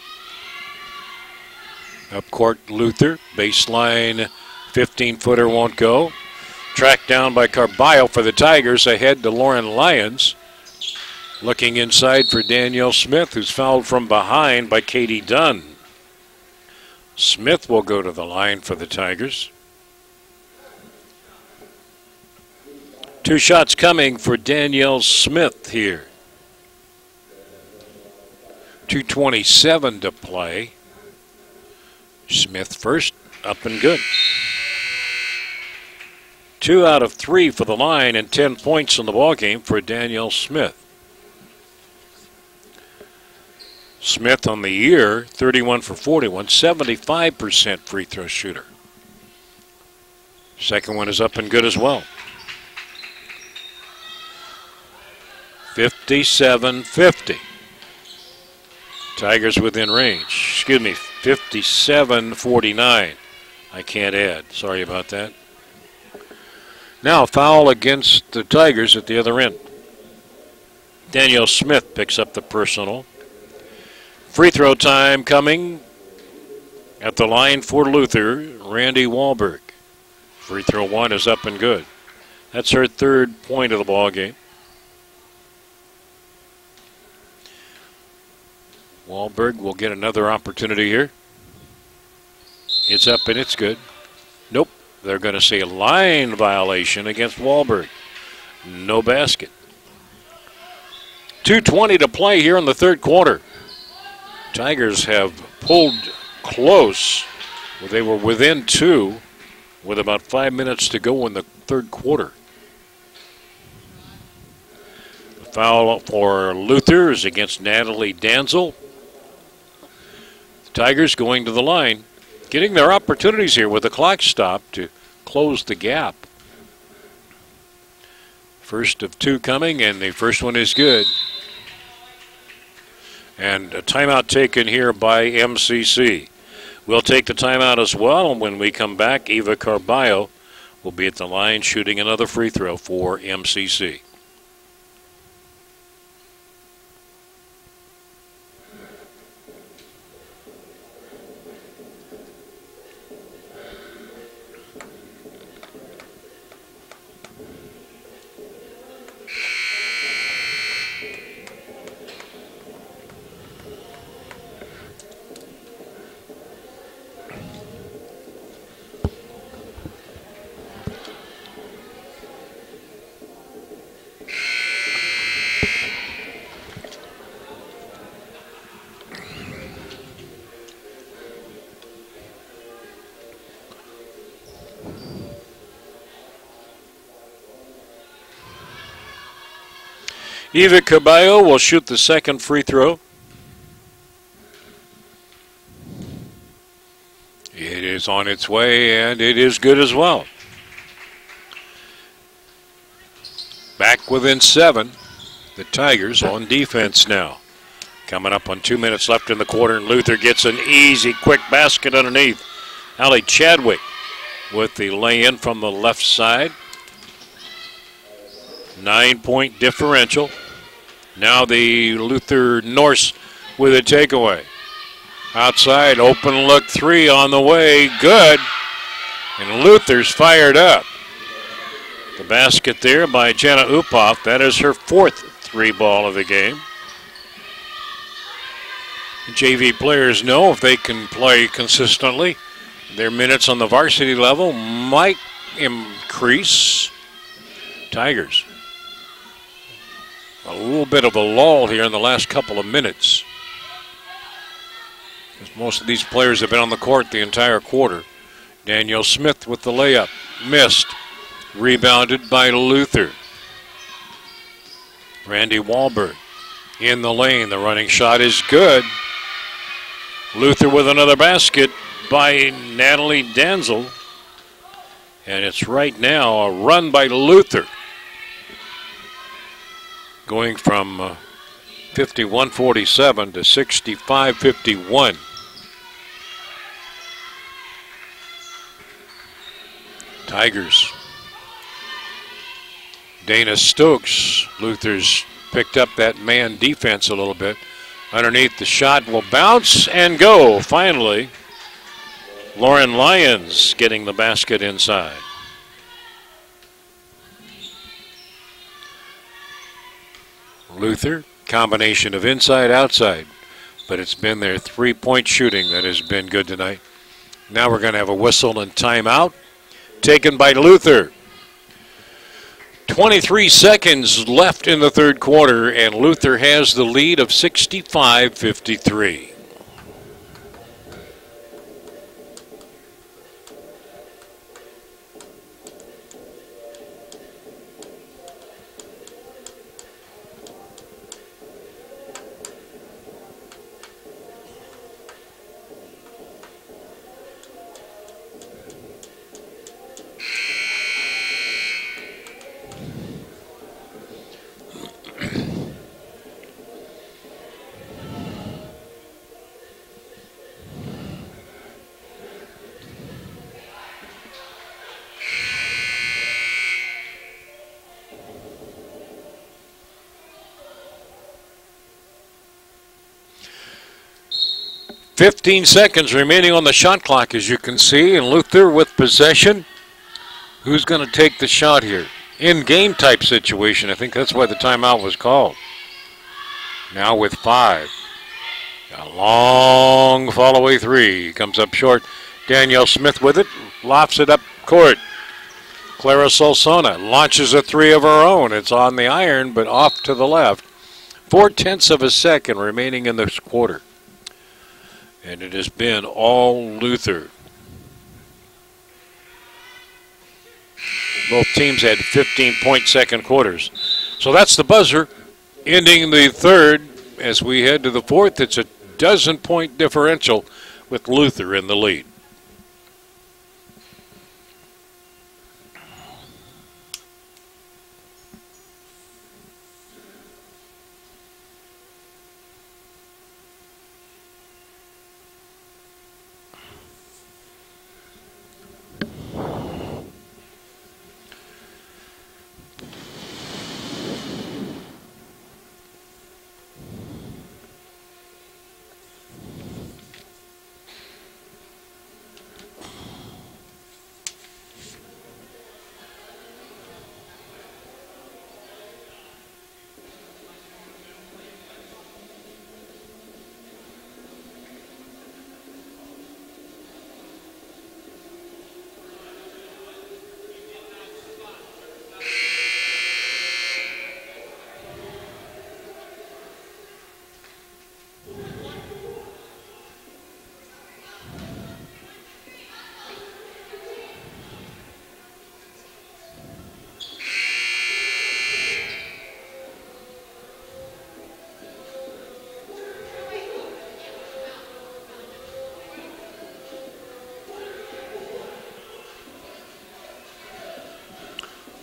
Up court, Luther, baseline 15-footer won't go. Tracked down by Carballo for the Tigers, ahead to Lauren Lyons. Looking inside for Danielle Smith, who's fouled from behind by Katie Dunn. Smith will go to the line for the Tigers. 2 shots coming for Danielle Smith here. 2:27 to play. Smith first, up and good. 2 out of 3 for the line and 10 points in the ballgame for Danielle Smith. Smith on the year, 31 for 41, 75% free throw shooter. Second one is up and good as well. 57-50. Tigers within range. Excuse me, 57-49. I can't add. Sorry about that. Now foul against the Tigers at the other end. Daniel Smith picks up the personal. Free throw time coming at the line for Luther, Randy Wahlberg. Free throw one is up and good. That's her third point of the ball game. Wahlberg will get another opportunity here. It's up and it's good. Nope. They're going to say a line violation against Wahlberg. No basket. 2:20 to play here in the third quarter. Tigers have pulled close. They were within two with about 5 minutes to go in the third quarter. The foul for Luther is against Natalie Danzel. The Tigers going to the line, getting their opportunities here with the clock stop to close the gap. First of two coming, and the first one is good. And a timeout taken here by MCC. We'll take the timeout as well, and when we come back, Eva Carballo will be at the line shooting another free throw for MCC. Eva Caballo will shoot the second free throw. It is on its way, and it is good as well. Back within 7. The Tigers on defense now. Coming up on 2 minutes left in the quarter, and Luther gets an easy, quick basket underneath. Allie Chadwick with the lay-in from the left side. 9-point differential. Now the Luther Norse with a takeaway. Outside, open look three on the way, good. And Luther's fired up. The basket there by Jenna Upoff. That is her fourth three ball of the game. JV players know if they can play consistently, their minutes on the varsity level might increase. Tigers. A little bit of a lull here in the last couple of minutes. Because most of these players have been on the court the entire quarter. Daniel Smith with the layup. Missed. Rebounded by Luther. Randy Wahlberg in the lane. The running shot is good. Luther with another basket by Natalie Danzel. And it's right now a run by Luther. Going from 51-47 to 65-51. Tigers. Dana Stokes. Luther's picked up that man defense a little bit. Underneath, the shot will bounce and go. Finally, Lauren Lyons getting the basket inside. Luther, combination of inside, outside. But it's been their three-point shooting that has been good tonight. Now we're going to have a whistle and timeout taken by Luther. 23 seconds left in the third quarter, and Luther has the lead of 65-53. 15 seconds remaining on the shot clock, as you can see, and Luther with possession. Who's going to take the shot here? In-game type situation. I think that's why the timeout was called. Now with 5. A long fall-away 3. Comes up short. Danielle Smith with it. Lofts it up court. Clara Solsona launches a 3 of her own. It's on the iron, but off to the left. 0.4 of a second remaining in this quarter. And it has been all Luther. Both teams had 15-point second quarters. So that's the buzzer. Ending the third, as we head to the fourth, it's a dozen-point differential with Luther in the lead.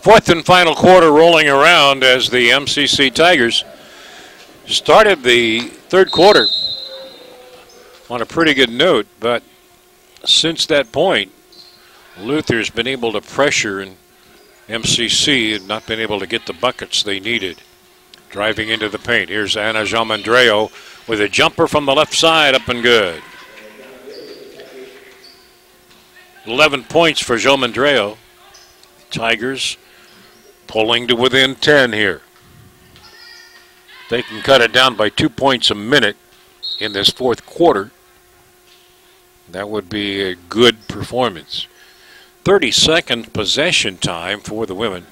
Fourth and final quarter rolling around as the MCC Tigers started the third quarter on a pretty good note, but since that point, Luther's been able to pressure, and MCC had not been able to get the buckets they needed. Driving into the paint, here's Anna Giamandreo with a jumper from the left side, up and good. 11 points for Giamandreo. Tigers pulling to within 10 here. They can cut it down by 2 points a minute in this fourth quarter. That would be a good performance. 30-second possession time for the women.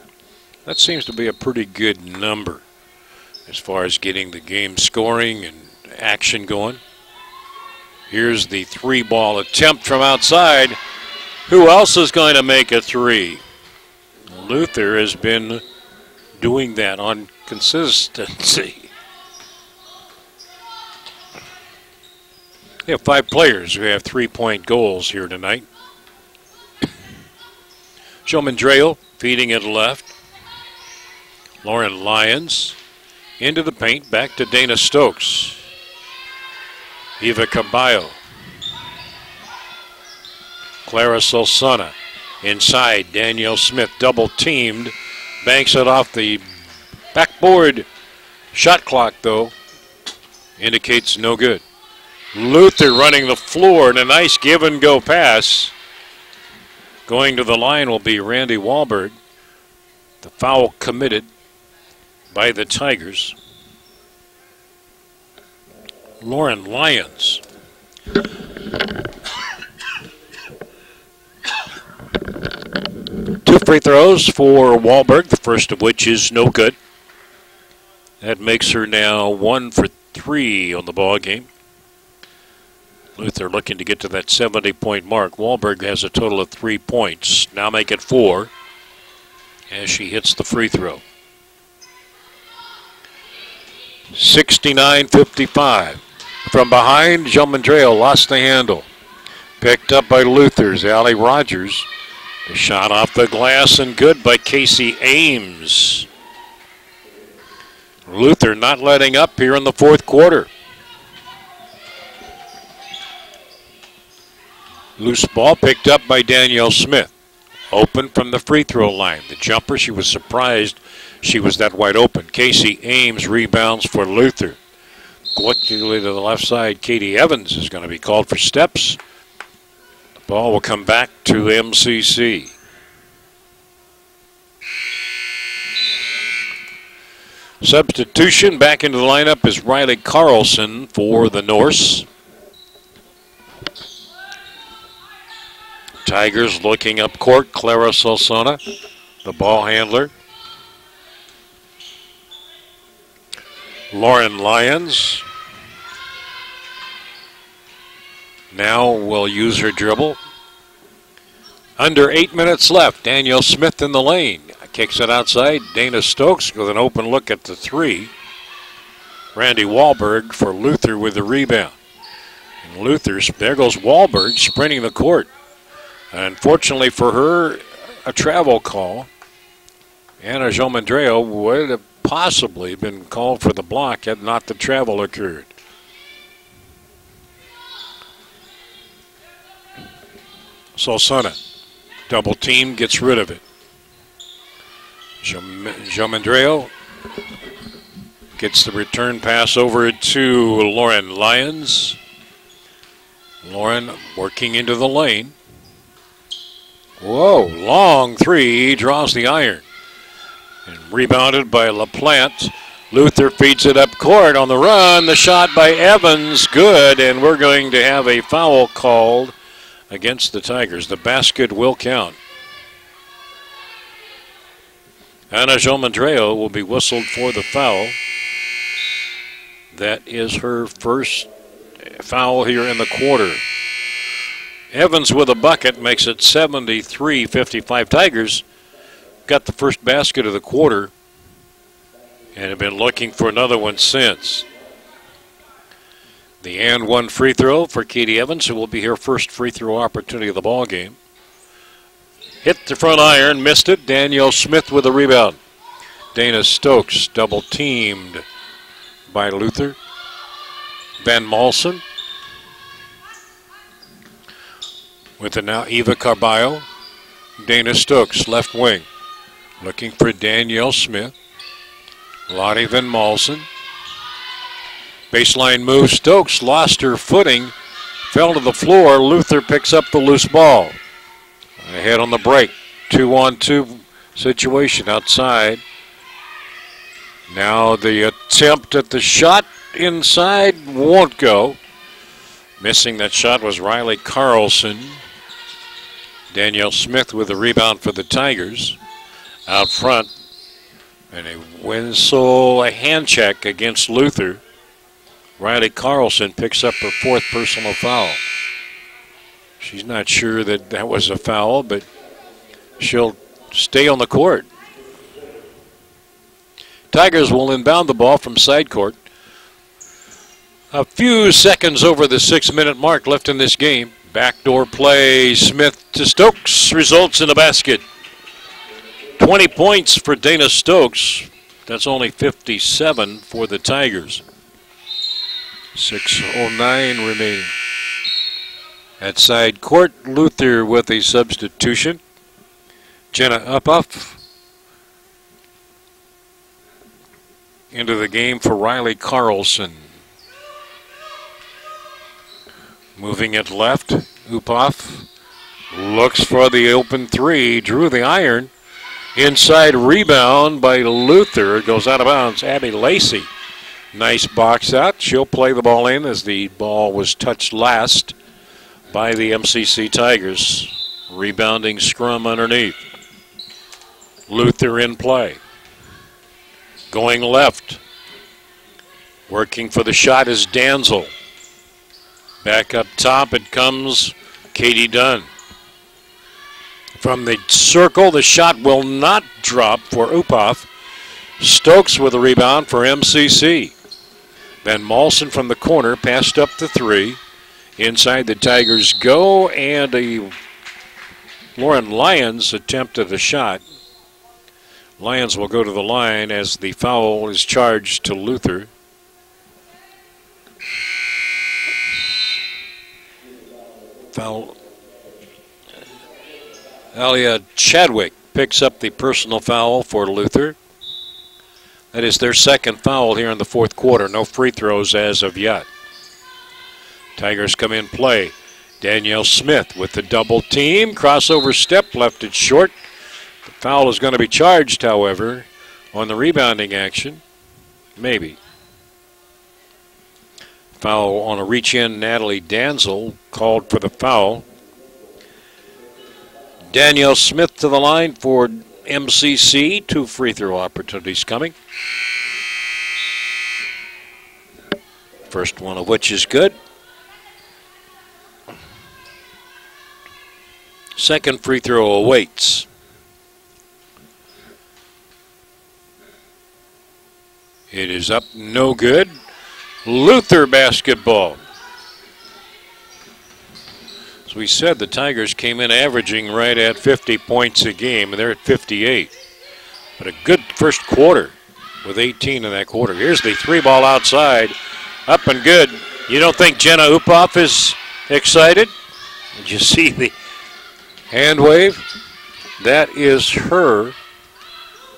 That seems to be a pretty good number as far as getting the game scoring and action going. Here's the 3-ball attempt from outside. Who else is going to make a 3? Luther has been doing that on consistency. They have 5 players who have 3-point goals here tonight. Giamandreo feeding it left. Lauren Lyons into the paint, back to Dana Stokes. Eva Caballo. Clara Solsona. Inside, Danielle Smith double teamed, banks it off the backboard. Shot clock, though, indicates no good. Luther running the floor and a nice give and go pass. Going to the line will be Randy Wahlberg. The foul committed by the Tigers. Lauren Lyons. 2 free throws for Wahlberg, the first of which is no good. That makes her now 1 for 3 on the ball game. Luther looking to get to that 70-point mark. Wahlberg has a total of 3 points. Now make it 4 as she hits the free throw. 69-55. From behind, Giamandreo lost the handle. Picked up by Luther's Allie Rogers. The shot off the glass and good by Casey Ames. Luther not letting up here in the fourth quarter. Loose ball picked up by Danielle Smith. Open from the free throw line. The jumper, she was surprised she was that wide open. Casey Ames rebounds for Luther. quickly to the left side. Katie Evans is going to be called for steps. The ball will come back to MCC. Substitution back into the lineup is Riley Carlson for the Norse. Tigers looking up court. Clara Solsona, the ball handler. Lauren Lyons now will use her dribble. Under 8 minutes left. Danielle Smith in the lane. Kicks it outside. Dana Stokes with an open look at the three. Randy Wahlberg for Luther with the rebound. And Luther, there goes Wahlberg sprinting the court. Unfortunately for her, a travel call. Anna Jomandreo would have possibly been called for the block had not the travel occurred. Solsona, double team, gets rid of it. Jomandreo gets the return pass over to Lauren Lyons. Lauren working into the lane. Whoa, long three, draws the iron. And rebounded by LaPlante. Luther feeds it up court on the run. The shot by Evans, good, and we're going to have a foul called against the Tigers. The basket will count. Anna Jomandreo will be whistled for the foul. That is her first foul here in the quarter. Evans with a bucket makes it 73-55. Tigers got the first basket of the quarter and have been looking for another one since. The and one free throw for Katie Evans, who will be her first free throw opportunity of the ball game. Hit the front iron, missed it. Danielle Smith with a rebound. Dana Stokes double teamed by Luther. Van Malson with it now. Eva Carballo. Dana Stokes, left wing, looking for Danielle Smith. Lottie Van Malson. Baseline move. Stokes lost her footing, fell to the floor. Luther picks up the loose ball. Ahead on the break. 2-on-2 situation outside. Now the attempt at the shot inside won't go. Missing that shot was Riley Carlson. Danielle Smith with the rebound for the Tigers. Out front. And a Winslow, a hand check against Luther. Riley Carlson picks up her fourth personal foul. She's not sure that that was a foul, but she'll stay on the court. Tigers will inbound the ball from side court. A few seconds over the 6-minute mark left in this game. Backdoor play, Smith to Stokes, results in a basket. 20 points for Dana Stokes. That's only 57 for the Tigers. 6:09 remaining. At side court, Luther with a substitution. Jenna Uphoff into the game for Riley Carlson. Moving it left, Uphoff looks for the open three, drew the iron. Inside rebound by Luther. It goes out of bounds. Abby Lacey. Nice box out. She'll play the ball in as the ball was touched last by the MCC Tigers. Rebounding scrum underneath. Luther in play. Going left. Working for the shot is Danzel. Back up top it comes Katie Dunn. From the circle, the shot will not drop for Uphoff. Stokes with a rebound for MCC. Van Malson from the corner passed up the three. Inside the Tigers go, and a Lauren Lyons attempted a shot. Lyons will go to the line as the foul is charged to Luther. Foul. Alia Chadwick picks up the personal foul for Luther. That is their second foul here in the fourth quarter. No free throws as of yet. Tigers come in play. Danielle Smith with the double team. Crossover step, left it short. The foul is going to be charged, however, on the rebounding action. Maybe. Foul on a reach-in. Natalie Danzel called for the foul. Danielle Smith to the line for MCC. 2 free throw opportunities coming. First one of which is good. Second free throw awaits. It is up, no good. Luther basketball. As we said, the Tigers came in averaging right at 50 points a game, and they're at 58. But a good first quarter with 18 in that quarter. Here's the 3-ball outside. Up and good. You don't think Jenna Upoff is excited? Did you see the hand wave? That is her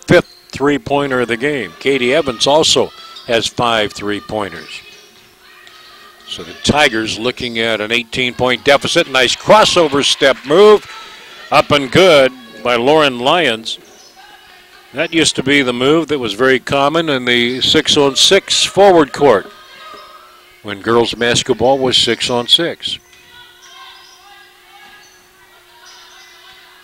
5th three-pointer of the game. Katie Evans also has 5 3-pointers. So the Tigers looking at an 18-point deficit. Nice crossover step move. Up and good by Lauren Lyons. That used to be the move that was very common in the 6-on-6 forward court when girls basketball was 6-on-6.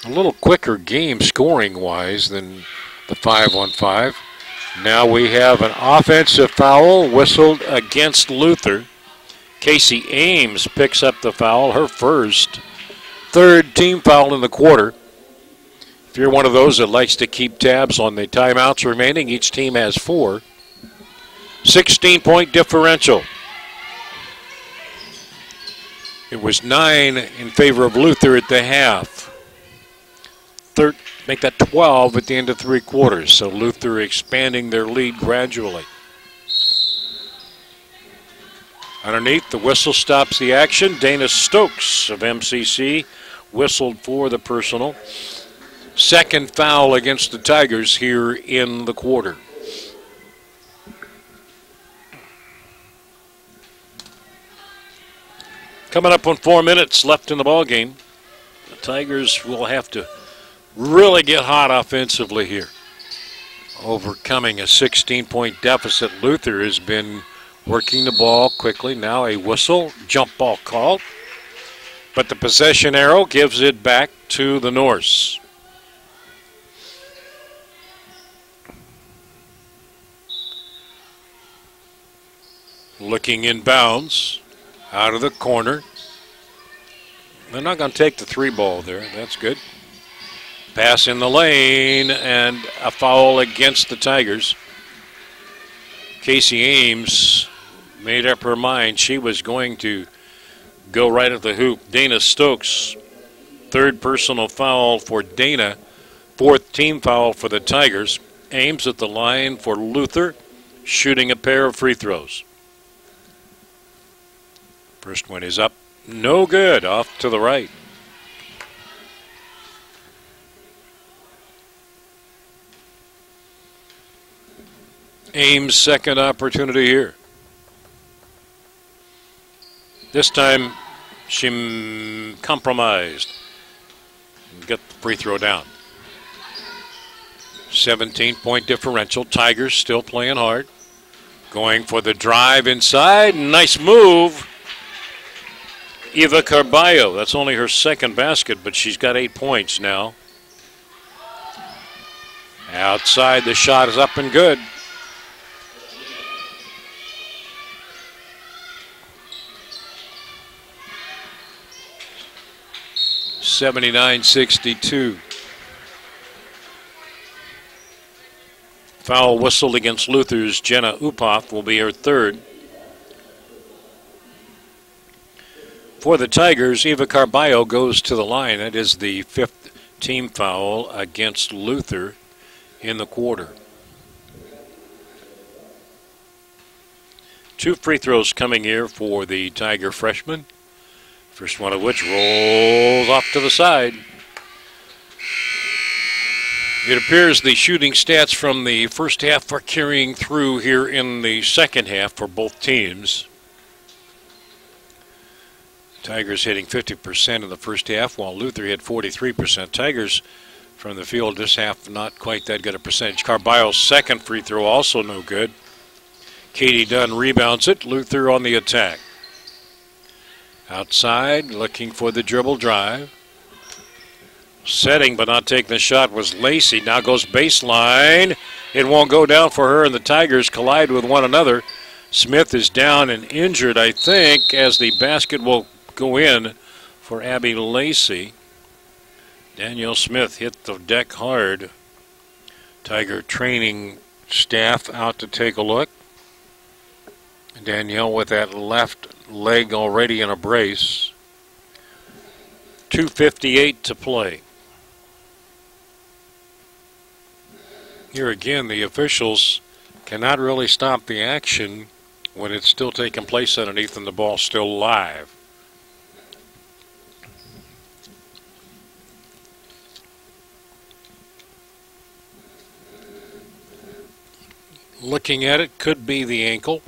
A little quicker game scoring-wise than the 5-on-5. Now we have an offensive foul whistled against Luther. Casey Ames picks up the foul, her first. 3rd team foul in the quarter. If you're one of those that likes to keep tabs on the timeouts remaining, each team has 4. 16-point differential. It was 9 in favor of Luther at the half. Make that 12 at the end of 3 quarters. So Luther expanding their lead gradually. Underneath, the whistle stops the action. Dana Stokes of MCC whistled for the personal. Second foul against the Tigers here in the quarter. Coming up on 4 minutes left in the ball game. The Tigers will have to really get hot offensively here. Overcoming a 16-point deficit. Luther has been working the ball quickly. Now a whistle, jump ball called. But the possession arrow gives it back to the Norse. Looking inbounds, out of the corner. They're not going to take the 3-ball there. That's good. Pass in the lane, and a foul against the Tigers. Casey Ames made up her mind. She was going to go right at the hoop. Dana Stokes, 3rd personal foul for Dana. 4th team foul for the Tigers. Ames at the line for Luther, shooting a pair of free throws. First one is up. No good. Off to the right. Ames' second opportunity here. This time she compromised and got the free throw down. 17-point differential. Tigers still playing hard. Going for the drive inside. Nice move. Eva Carballo. That's only her 2nd basket, but she's got 8 points now. Outside, the shot is up and good. (79-62). Foul whistled against Luther's Jenna Upoff will be her 3rd. For the Tigers, Eva Carballo goes to the line. That is the 5th team foul against Luther in the quarter. 2 free throws coming here for the Tiger freshman. First one of which rolls off to the side. It appears the shooting stats from the first half are carrying through here in the second half for both teams. Tigers hitting 50% in the first half, while Luther hit 43%. Tigers from the field this half not quite that good a percentage. Carballo's second free throw also no good. Katie Dunn rebounds it. Luther on the attack. Outside, looking for the dribble drive. Setting but not taking the shot was Lacey. Now goes baseline. It won't go down for her, and the Tigers collide with one another. Smith is down and injured, I think, as the basket will go in for Abby Lacey. Danielle Smith hit the deck hard. Tiger training staff out to take a look. Danielle with that left leg already in a brace. 2:58 to play. Here again, the officials cannot really stop the action when it's still taking place underneath and the ball's still live. Looking at it, could be the ankle.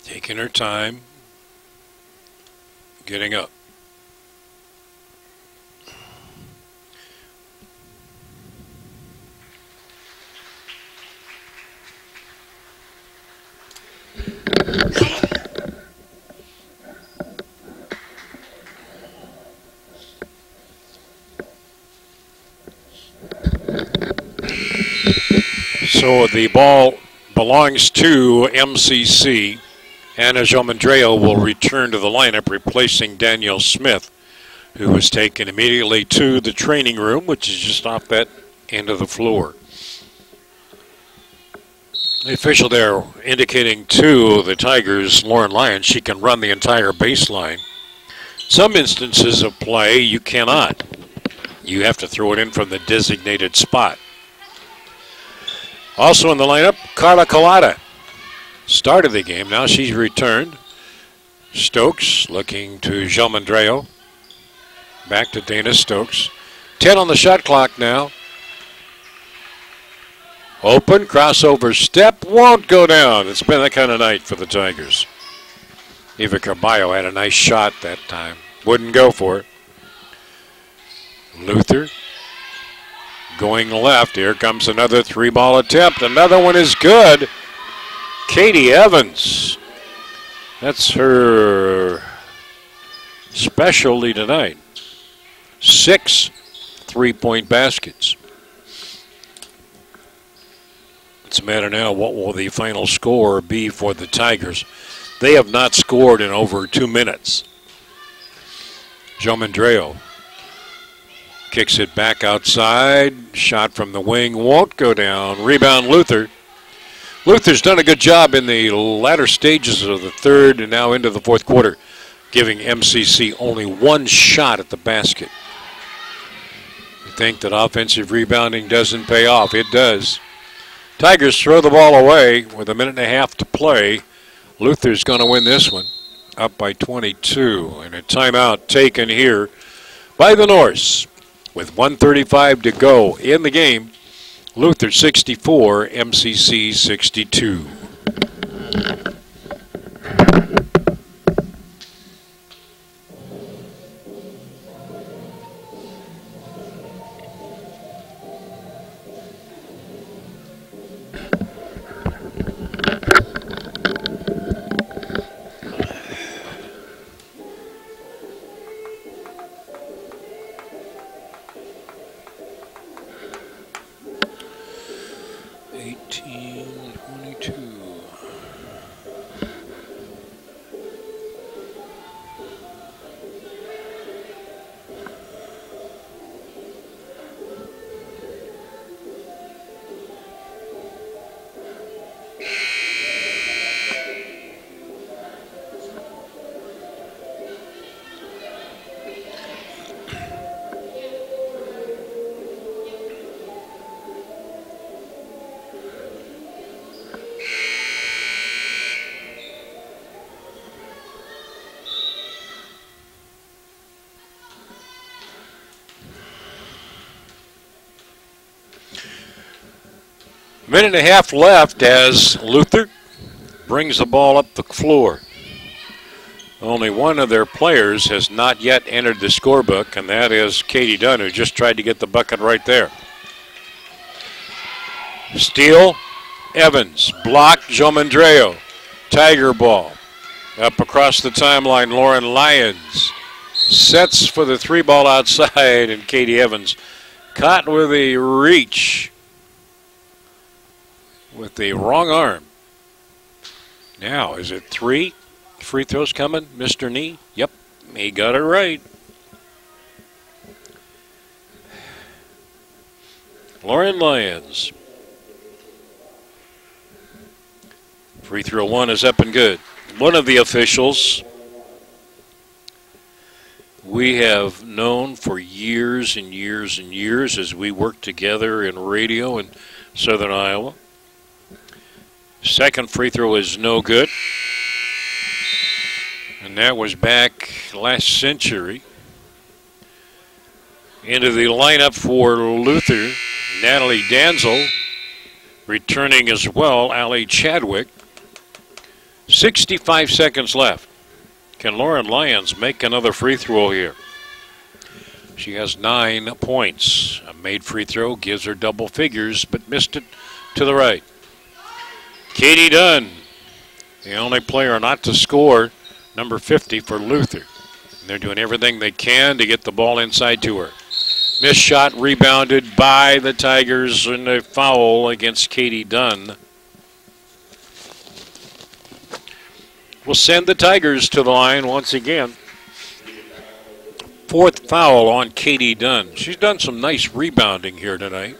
Taking her time, getting up. So the ball belongs to MCC. Anna Jomandreo will return to the lineup, replacing Danielle Smith, who was taken immediately to the training room, which is just off that end of the floor. The official there indicating to the Tigers, Lauren Lyons, she can run the entire baseline. Some instances of play, you cannot. You have to throw it in from the designated spot. Also in the lineup, Carla Collada. Started the game, now she's returned. Stokes looking to Jomandreo. Back to Dana Stokes. 10 on the shot clock now. Open, crossover step, won't go down. It's been that kind of night for the Tigers. Eva Carballo had a nice shot that time. Wouldn't go for it. Luther going left. Here comes another three-ball attempt. Another one is good. Katie Evans. That's her specialty tonight. 6 three-point baskets. It's a matter now, what will the final score be for the Tigers? They have not scored in over 2 minutes. Jomandreo kicks it back outside. Shot from the wing won't go down. Rebound Luther. Luther's done a good job in the latter stages of the third and now into the fourth quarter, giving MCC only one shot at the basket. You think that offensive rebounding doesn't pay off. It does. Tigers throw the ball away with 1.5 minutes to play. Luther's going to win this one, up by 22. And a timeout taken here by the Norse. With 1:35 to go in the game, Luther 64, MCC 62. Minute and a half left as Luther brings the ball up the floor. Only one of their players has not yet entered the scorebook, and that is Katie Dunn, who just tried to get the bucket right there. Steele, Evans, block, Jomandreo. Tiger ball. Up across the timeline, Lauren Lyons sets for the three ball outside, and Katie Evans caught with a reach with the wrong arm. Now, is it three? Free throws coming, Mr. Nee? Yep, he got it right. Lauren Lyons. Free throw one is up and good. One of the officials we have known for years and years and years as we worked together in radio in Southern Iowa. Second free throw is no good. And that was back last century. Into the lineup for Luther, Natalie Danzel. Returning as well, Allie Chadwick. 65 seconds left. Can Lauren Lyons make another free throw here? She has 9 points. A made free throw gives her double figures, but missed it to the right. Katie Dunn, the only player not to score, number 50 for Luther. And they're doing everything they can to get the ball inside to her. Missed shot rebounded by the Tigers in a foul against Katie Dunn. Will send the Tigers to the line once again. Fourth foul on Katie Dunn. She's done some nice rebounding here tonight.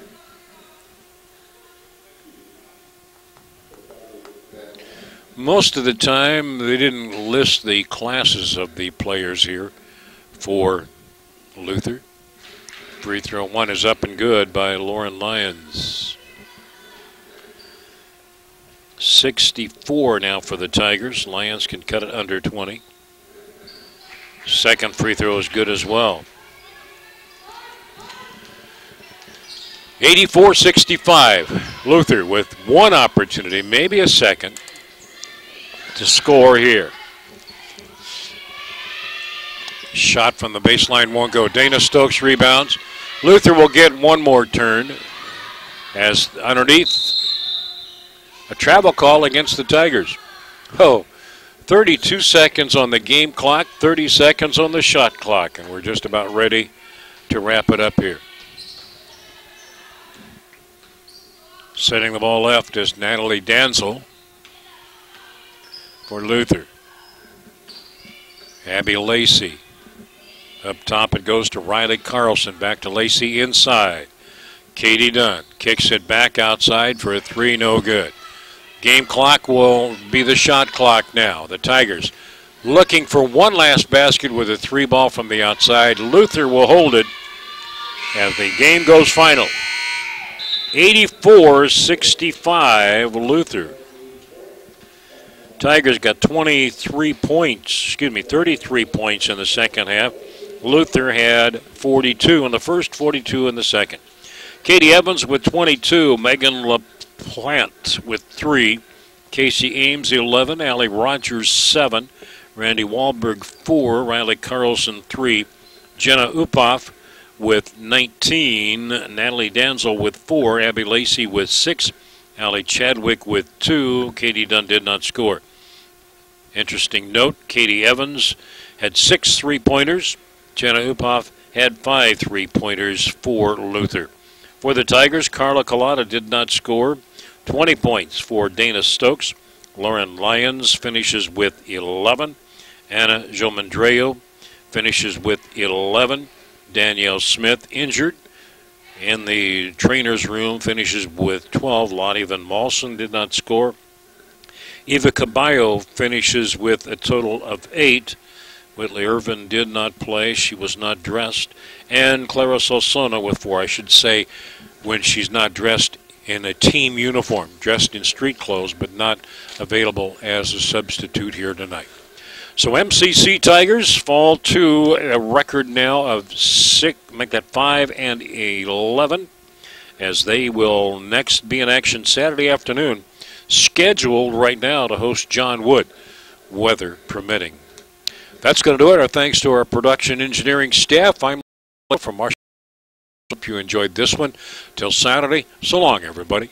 Most of the time, they didn't list the classes of the players here for Luther. Free throw one is up and good by Lauren Lyons. 64 now for the Tigers. Lyons can cut it under 20. Second free throw is good as well. 84-65. Luther with one opportunity, maybe a second, to score here. Shot from the baseline won't go. Dana Stokes rebounds. Luther will get one more turn as underneath a travel call against the Tigers. 32 seconds on the game clock, 30 seconds on the shot clock, and we're just about ready to wrap it up here. Setting the ball left is Natalie Danzel for Luther. Abby Lacey. Up top it goes to Riley Carlson. Back to Lacey inside. Katie Dunn kicks it back outside for a three, no good. Game clock will be the shot clock now. The Tigers looking for one last basket with a three ball from the outside. Luther will hold it as the game goes final. 84-65 Luther. Tigers got 33 points in the second half. Luther had 42 in the first, 42 in the second. Katie Evans with 22, Megan LaPlante with 3, Casey Ames 11, Allie Rogers 7, Randy Wahlberg 4, Riley Carlson 3, Jenna Upoff with 19, Natalie Danzel with 4, Abby Lacey with 6, Allie Chadwick with 2. Katie Dunn did not score. Interesting note, Katie Evans had 6 3-pointers. Jenna Upoff had 5 3-pointers for Luther. For the Tigers, Carla Collada did not score. 20 points for Dana Stokes. Lauren Lyons finishes with 11. Anna Jomandreo finishes with 11. Danielle Smith injured in the trainer's room finishes with 12. Lottie Van Malsen did not score. Eva Caballo finishes with a total of 8. Whitley Irvin did not play. She was not dressed. And Clara Sosona with 4. I should say when she's not dressed in a team uniform, dressed in street clothes, but not available as a substitute here tonight. So MCC Tigers fall to a record now of 6, make that 5-11. as they will next be in action Saturday afternoon, scheduled right now to host John Wood, weather permitting. That's going to do it. Our thanks to our production engineering staff. I'm from Marshall. Hope you enjoyed this one. Till Saturday, so long, everybody.